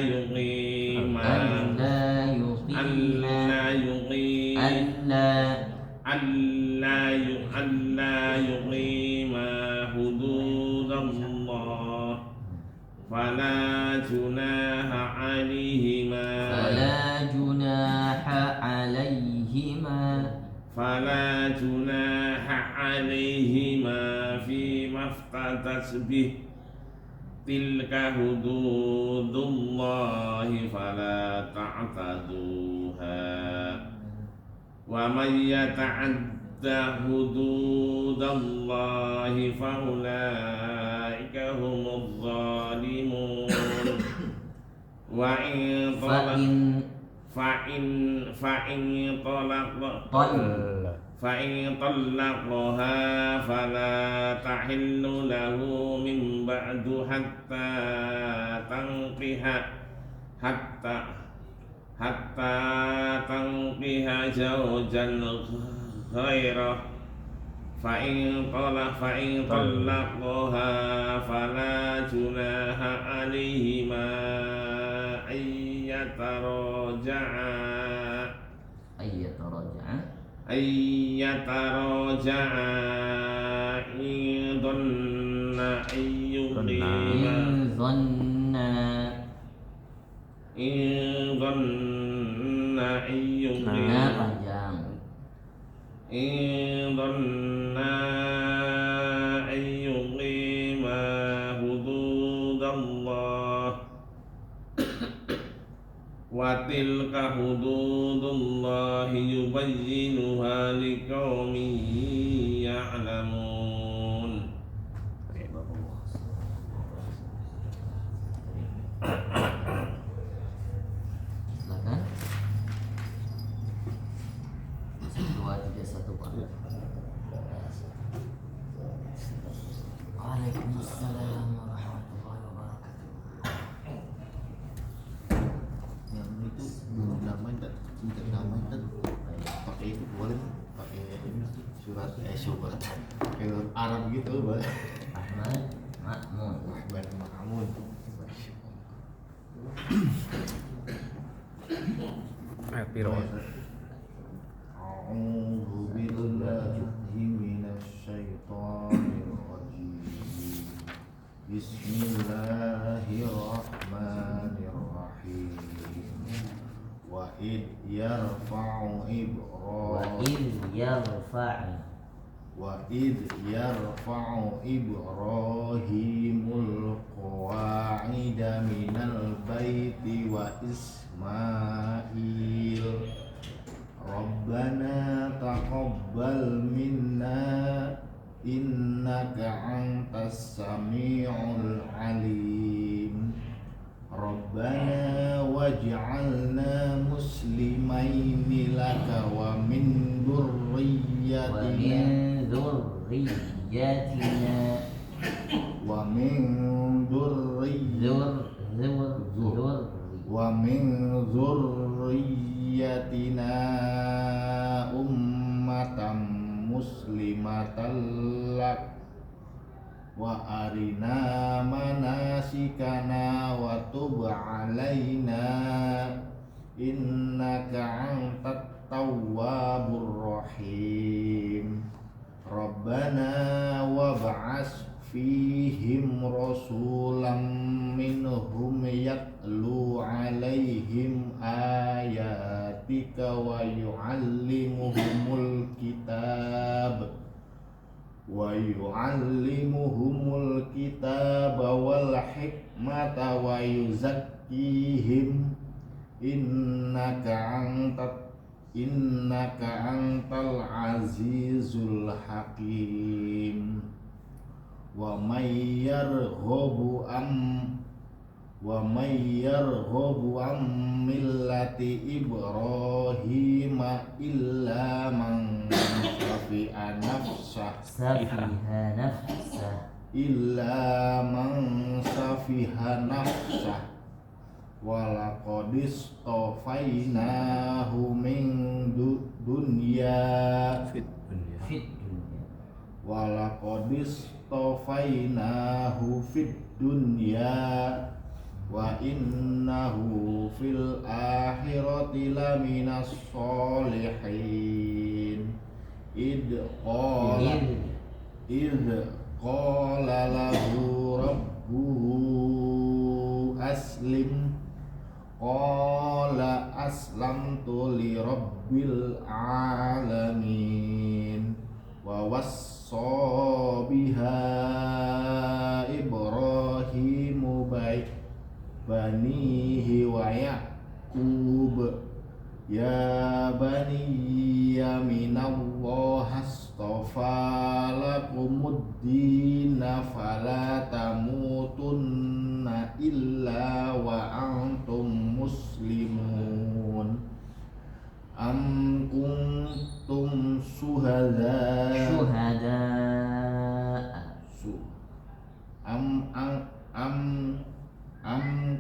yuqima hududallah fala junaha alaihima fi maftadat bih tilka hududullahi fala ta'taduha wa man yata'adda hududallahi fa ulaika humudz zalimun wa فإن طلقها فلا تحل له من بعد حتى تنكح زوجا غيره فإن طلقها فلا جناح عليهما أن يتراجعا in dhanna ayyuqima hududallah wa tilka hududullahi yubayyinuha liqaumin ya'lamun. Silakan. 1, 2, 3, 1 Pak. Waalaikumsalam warahmatullahi wabarakatuh. Yang itu belum lama surat kayak Arab gitu Bang. Ahmad Ma'mun. Ahmad Ma'mun. Ayat piro? A'udzu billahi minasy syaithanir rajim. Bismillahirrahmanirrahim. Wa id yarfa'u Ibrahimul qawa'ida minal baiti wa Ismail. Rabbana taqabbal minna innaka antas sami'ul alim. Rabbana waj'alna muslimaini laka wa min dhurriyyatina ummatan muslimatan lak wa arina manasikana wa tub alaina innaka antat tawwabur rahim. Rabbana wab'as fihim rasulam minhum yatlu alaihim ayatika wa yu'allimuhumul kitaba wal hikmata wa yuzakkihim innaka antal azizul hakim. Wa may yarghabu am millati Ibrahima illa man safiha nafsah walaqad istafainahu min dunya walaqad istafainahu fid dunya wa innahu fil akhirati laminas sholihin. Id qala lahu rabbuhu aslim qala aslamtu li rabbil alamin. Wa wassa biha Ibrahimu banihi wa Ya'qub ya baniyya minallahi astafa lakumuddina fala tamutunna illa wa antum muslimun. Am kuntum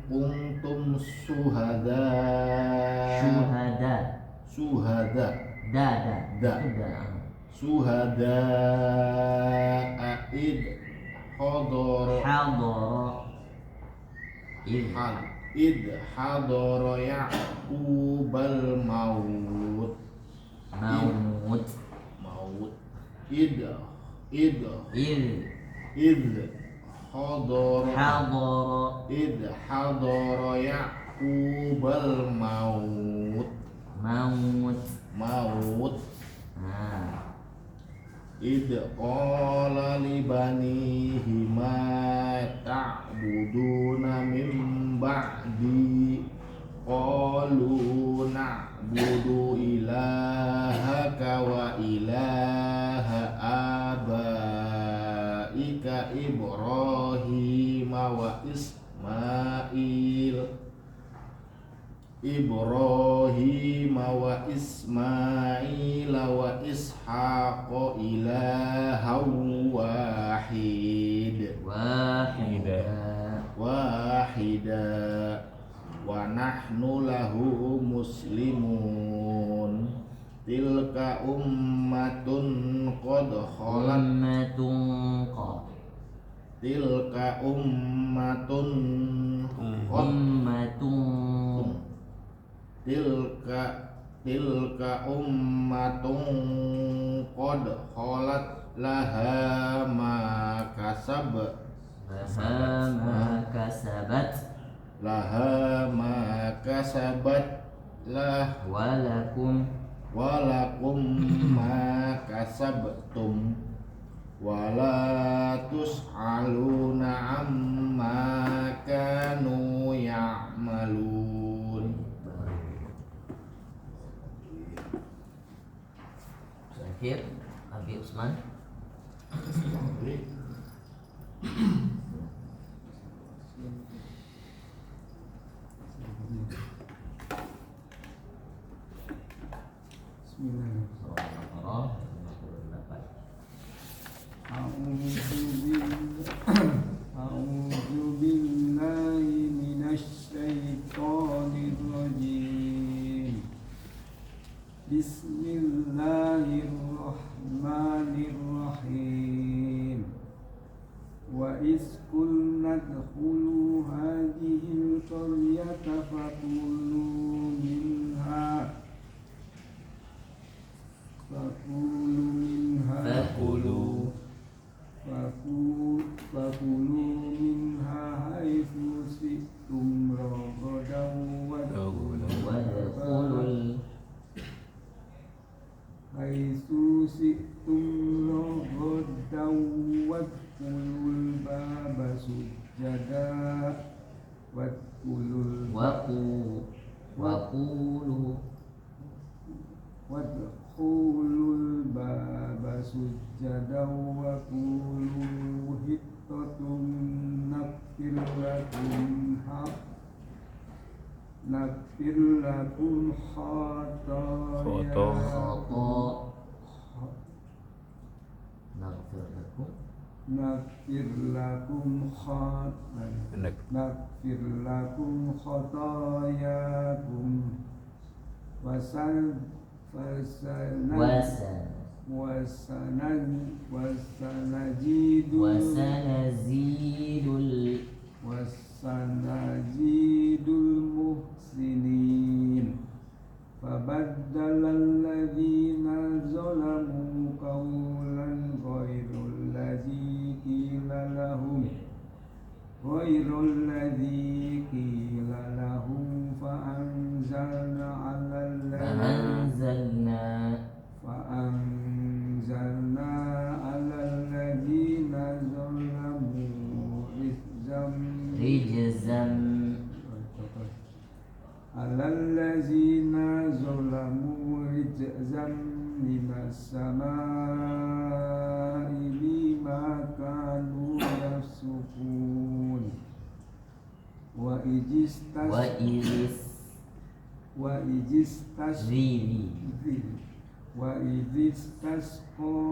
kuntum syuhada id hadara Ya'qubal maut id hadara Ya'qubal maut id qala li banihi ma ta'buduna min ba'di qalu na'budu ilahaka wa ilaha abaika Ibrahim wa Ismail wa Ishaq ilahan wahida wa nahnu lahu muslimun. tilka ummatun qad khalat tilka ummatun tilka ummatun qad khalat laha ma kasabat walakum ma kasabtum wala tus'aluna amma kanu ya'malun. Terakhir Abi Usman. A'udzu billahi minasy syaithanir rajim. Bismillahirrahmanirrahim. Wa iz qulna dkhulu hadhil qaryata fakulu minha haitsu syi'tum ragadan wadkhulul baba sujada wadkhulul baba sujada wa qulu hittatun naghfir lakum khatayakum wasanazidul muhsinin. Fabaddalal ladzina zalamu qawlan ghairul ladzi qila lahum fa'anzalna 'alal ladzina zalamu rijzam minas samaa'i bima kanu yafsukun. Wa idistasqa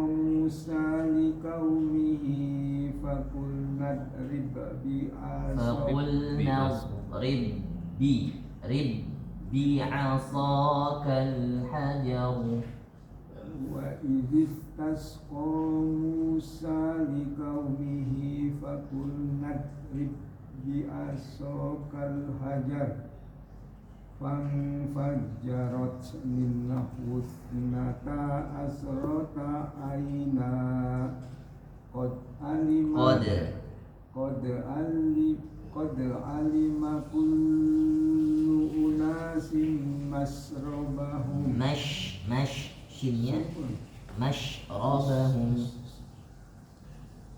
Musa liqaumihi faqulna idrib bi'asakal hajar. Wa idistasqa Musa liqaumihi faqulna idrib bi'asakal hajar fanfajjarat minhu ithnata asrata aina qad alima kullu unasin mashrabahum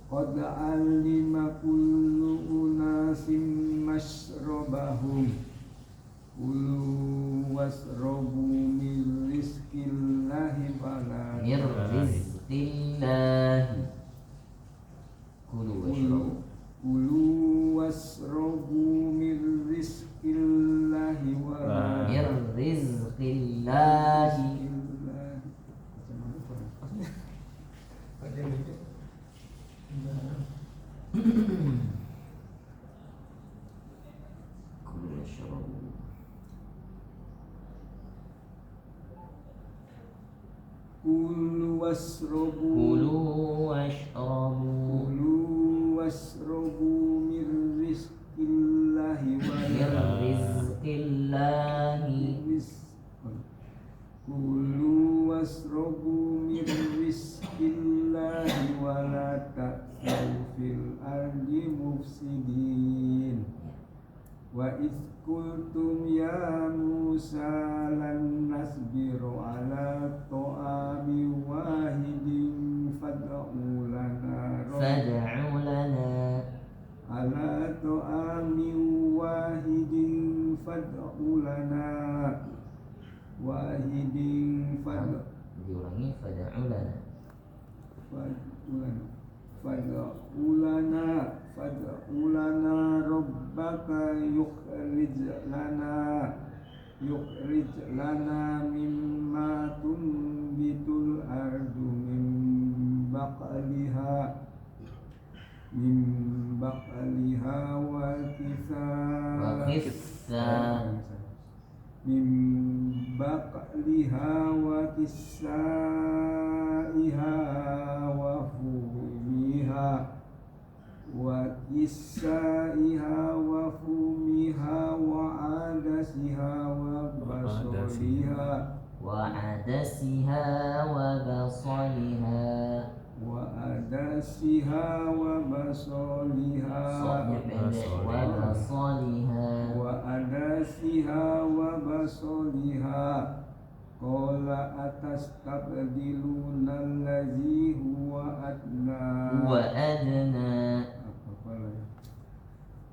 qad alima kullu unasin mashrabahum kulu wasrabu min rizqillahi fala kulu wasrabu min rizqillahi wala wasrobu Kulu washrabu Kulu wasrobu min rizqillahi min rizqillahi Kulu wasrobu min rizqillahi wa la ta'thaw fil ardi mufsidin Wa idh qultum ya Musa lan nasbiru ala ta'ami wahidin fad'u lana fad'u lana ala ta'ami wahidin fad'u lana wahidin fad'u diulangi fad'u lana fad'u lana rabbaka yukhrij lana mimma tunbitul ardu min baqliha wa min baqliha wa kisaiha wa fumiha wa adasiha wa basoliha Qala atastabdiluna allazi huwa adna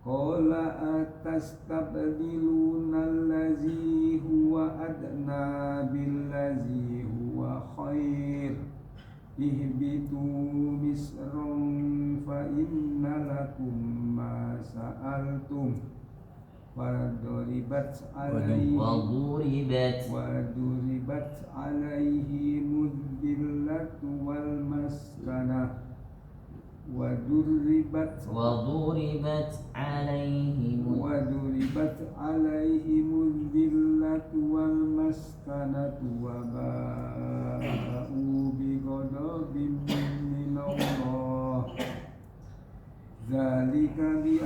Qala atastabdiluna allazi huwa adna billazi huwa khair ihbitu misran fa inna lakum ma sa'altum waduribat alaihi mudillatu wal maskanah waduribat alaihi mudillatu wal maskanatu wa ba'u bi ghadabin minallah Zalika bi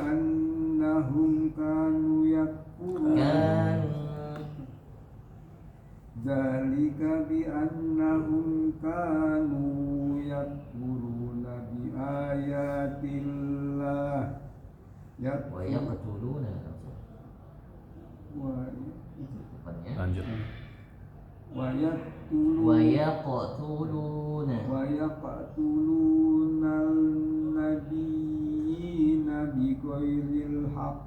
annahum kanu yakfuruna bi ayatillah wa yaqtuluna Lanjut. wa yaqtuluna an-nabiyyina bighairil haqq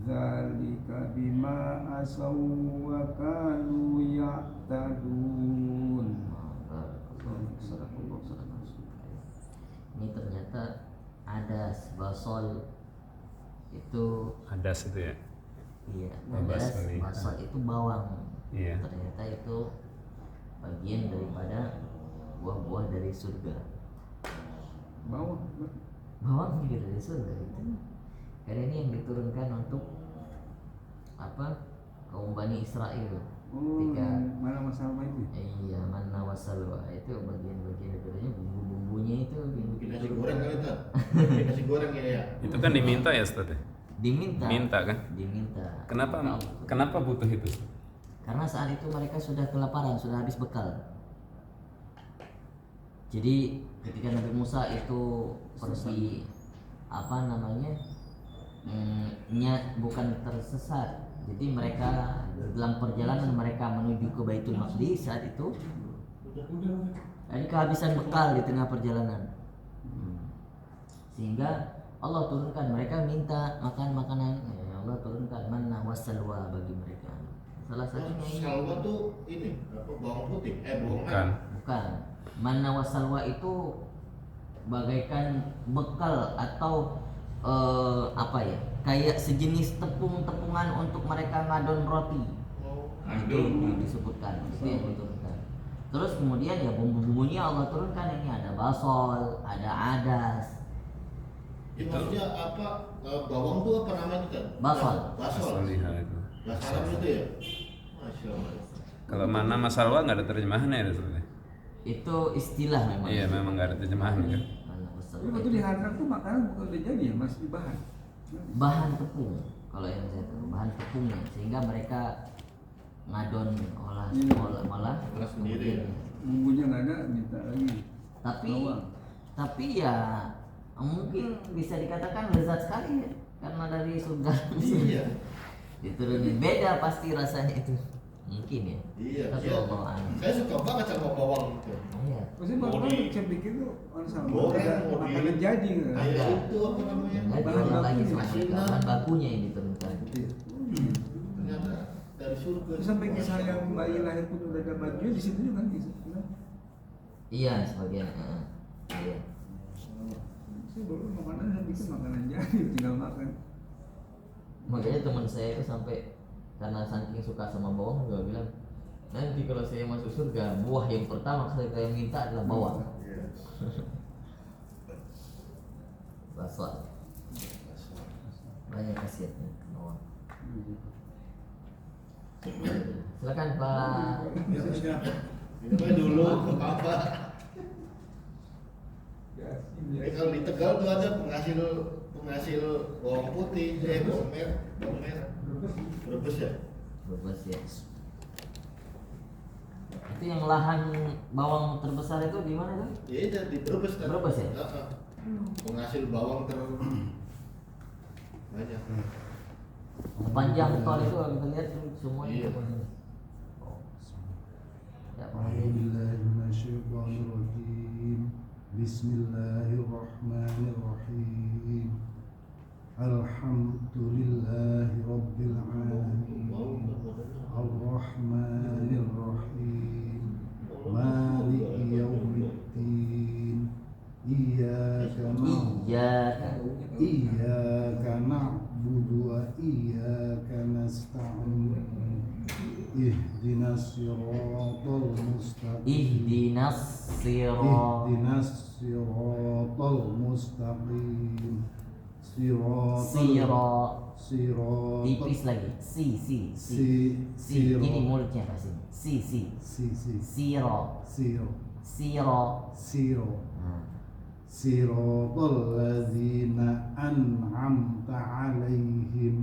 Zalika bima asaw wa kanu ya'tadun. Ini ternyata adas, basol itu Adas itu ya. iya, Adas, adas, basol itu bawang. Iya. Ternyata itu bagian daripada buah-buah dari surga. Bawang juga dari surga itu. Karena ini yang diturunkan untuk apa? Kaum Bani Israel. Ketika mana masalah itu? Iya, manna wasalwa itu bagian-bagian darinya bumbu-bumbunya itu Bikin nasi goreng kali itu. Bikin nasi goreng ya. Itu kan diminta ya Ustaz ya? Minta kan? Diminta. Kenapa butuh itu? Karena saat itu mereka sudah kelaparan, sudah habis bekal. Jadi ketika Nabi Musa itu pergi bukan tersesat. Jadi mereka dalam perjalanan mereka menuju ke Baitul Maqdis saat itu, jadi kehabisan bekal di tengah perjalanan. Sehingga Allah turunkan, mereka minta makan makanan, Allah turunkan manna wassalwa bagi mereka. Salah satunya ini. Salwa tuh ini apa bawang putih? Bukan. Bukan. Manna wassalwa itu bagaikan bekal atau kayak sejenis tepungan untuk mereka ngadon roti. Itu disebutkan, itu yang diturunkan. Terus kemudian ya bumbu-bumbunya Allah turunkan, ini ada basol, ada adas. Itu maksudnya apa? Bawang tuh apa namanya kan? Basol. Basol. Itu. Basalam itu ya. Masya Allah. Kalau mana masalwa nggak ada terjemahannya ya sebenarnya. itu istilah memang. Iya, memang nggak ada terjemahan kan. Anak besar Tapi waktu dihantam tuh makanan bukan udah jadi ya, masih bahan. bahan tepung, kalau yang saya tahu bahan tepungnya, sehingga mereka ngadon malah Olah sendiri ya. Bumbunya nggak ada, minta lagi. tapi tapi ya mungkin bisa dikatakan lezat sekali ya, karena dari surga Iya. diturunin, beda pasti rasanya itu mungkin ya. Iya. Tapi Iya. Allah alam. Saya suka banget sama bawang itu. Iya. Maksudnya Mau bapak di- saya bikin tuh orang sama goreng, ada mau di- makanan jadi nggak? Kayak itu apa namanya? Yang lagi Bahan orang lagi bakunya, sama mereka, asinan. bahan bakunya yang diturunkan. Ternyata dari surga. Terus sampai kisah yang bayi lahir pun udah ada baju di situ juga kan kisah. Iya sebagian. Iya. Saya baru makanan saya bikin makanan jadi tinggal makan. Makanya teman saya itu sampai karena saking suka sama bawang juga bilang, nanti kalau saya masuk surga, buah yang pertama kali saya minta adalah bawang. Iya. Basah. Banyak khasiatnya bawang. Silakan Pak. Ini mah dulu apa? Jadi kalau di Tegal tuh ada penghasil bawang putih, bawang merah. Brebes ya. Bebas ya. Itu yang lahan bawang terbesar itu di mana tuh? Iya, di Brebes kan. Brebes ya? Heeh. Penghasil bawang banyak. Sepanjang tol itu kita lihat semuanya. Iya. Oh. Ya, Pak. أعوذ بالله من الشيطان الرجيم بسم الله الرحمن الرحيم الحمد لله رب العالمين الرحمن الرحيم مالك يوم الدين إياك نعبد وإياك نستعين اهدنا الصراط المستقيم Ihdinas sirat. اهدنا الصراط المستقيم صراط Tipis lagi. Si. Ini mulutnya Pak sini. Siro. Nah. صراط الذين أنعمت عليهم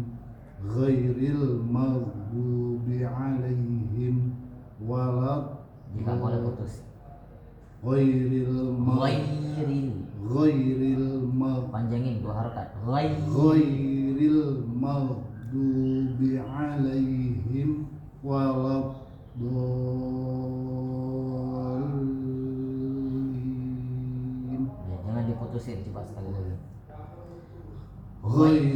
غير المغضوب عليهم ولا Jika boleh putus. غير Panjangin 2 harokat. غير المغضوب عليهم ولا الضالين Ya, jangan diputusin, coba sekali lagi. غير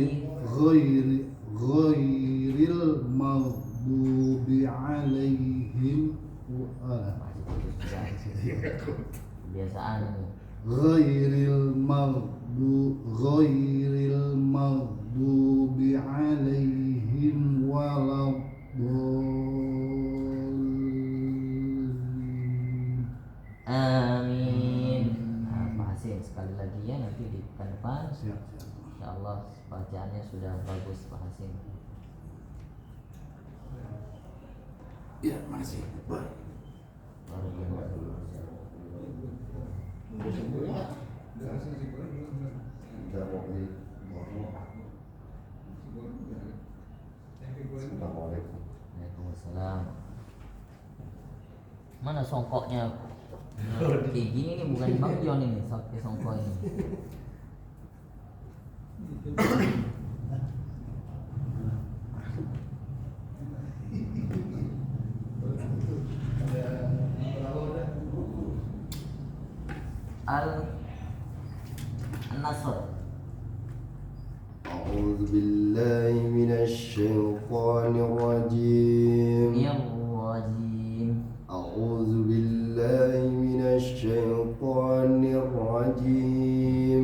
المغضوب عليهم Kebiasaan ini. غير المغضوب عليهم ولا الضالين Amin. Nah, Pak Hasim sekali lagi ya, nanti di pekan depan. siap. Insyaallah bacaannya sudah bagus Pak Hasim. Ya, masih baik. Udah semua. Waalaikumsalam. Mana songkoknya? Kayak gini nih bukan Bang Jon ini, songkok ini. Al-Nasr. أعوذ بالله من الشيطان الرجيم Rajim. أعوذ بالله من الشيطان الرجيم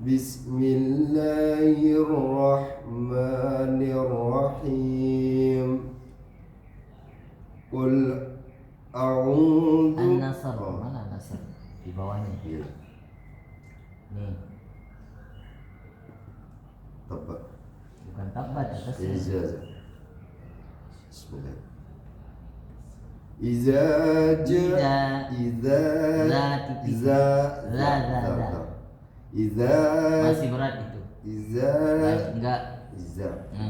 بسم الله الرحمن الرحيم قل أعوذ An-Nasr. Mana Nasr? Di bawahnya. Iya, Nih, tepat. bukan tabat atasnya. Ijazah. Bismillah. Iza Iza. Masih berat itu. Enggak.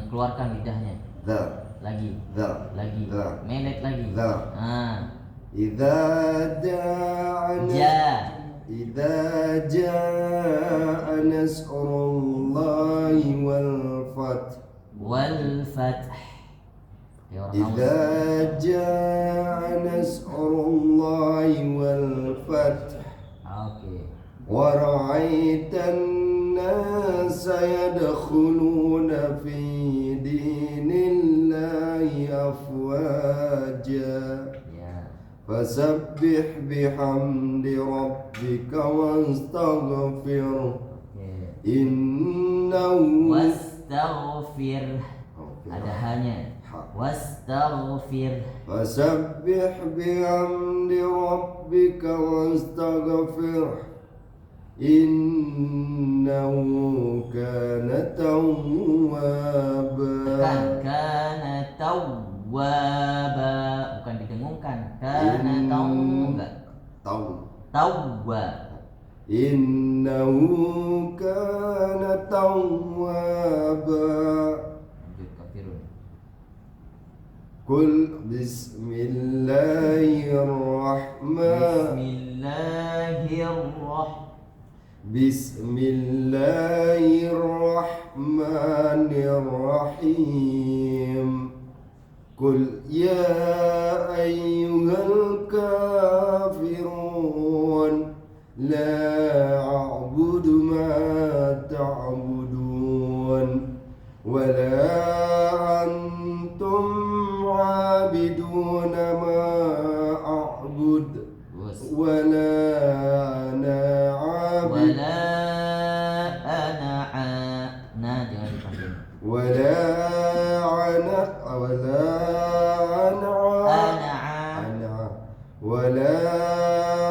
Keluarkan lidahnya. Lagi. Melet lagi. Iza ja'ana Idza jaa nasrullahi wal fath. Idza jaa nasrullahi wal fath. Oke. Wa ra'aitan nasa yadkhuluna fi dinillahi afwaja. Fasabbih bihamdi rabbika wastaghfir. Innahu wastaghfir. Ada hanya. Wastaghfir. Fasabbih bihamdi rabbika wastaghfir. Innahu kana tawwaba. Kana tawwaba, bukan didengungkan. Kana tawwa. Innahu kana tawwaba. Lanjut kafirun. Qul Bismillahirrahmanirrahim. Qul ya ayyuhal kafirun la a'budu ma ta'budun wa la antum 'abiduna ma a'bud wa la ana 'abid jangan dipanggil. Wala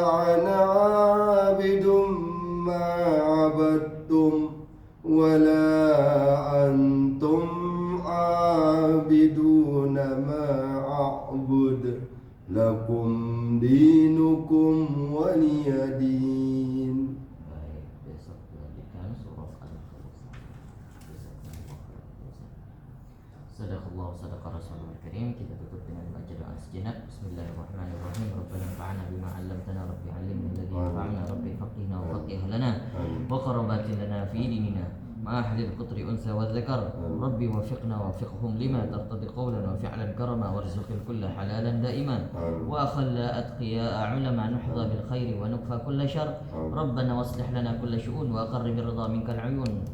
ana abidum ma abadtum wala antum abiduna ma a'bud lakum dinukum waliyadin. Baik, besok lanjutkan surah Al-Kautsar. Sadaqallahu sadaqa Rasulul Karim. Kita tutup dengan baca doa sejenak. Bismillahirrahmanirrahim. Rabbana anfa'na bima 'allamtana, rabbi 'allimna alladhi yanfa'una, rabbi faqihna wa faqih lana wa qarabatin lana fi dinina ma ahlil qutri unsa wa dzakar. Rabbi wafiqna wafiqhum lima tartadi qawlan wa fi'lan karama warzuqil kulla halalan daiman wa akhalla atqiya ulama nuhza bil khairi wa nukfa kulla syarr. Rabbana waslih lana kulla syu'un wa aqarrib ridha minkal 'uyun.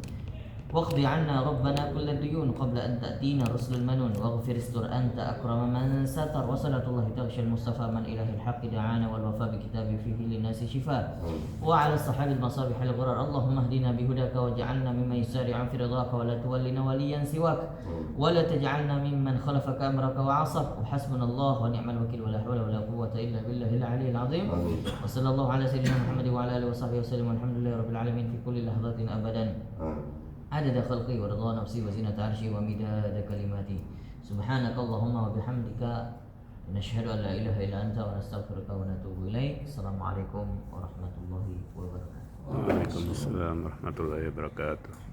واقض عنا ربنا كل الديون قبل أن تأتينا رسل المنون واغفر استر أنت أكرم من ستر. وصلاة الله تغشى المصطفى من إله الحق دعانا والوفاء بكتاب فيه للناس شفاء وعلى الصحابة المصابيح الغرر. اللهم اهدنا بهداك واجعلنا ممن يسارع في رضاك ولا تولنا وليا سواك ولا تجعلنا ممن خلفك أمرك وعصاك. وحسبنا الله ونعم الوكيل ولا حول ولا قوة إلا بالله العلي العظيم. وصلى الله على سيدنا محمد وعلى آله وصحبه وسلم والحمد لله رب العالمين في كل لحظة أبدا عدد خلقي ورضا نفسي وزنة عرشي ومداد كلماتي. سبحانك اللهم وبحمدك نشهد أن لا إله إلا أنت ونستغفرك ونتوب إليك. السلام عليكم ورحمة الله وبركاته. Waalaikumsalam warahmatullahi wabarakatuh.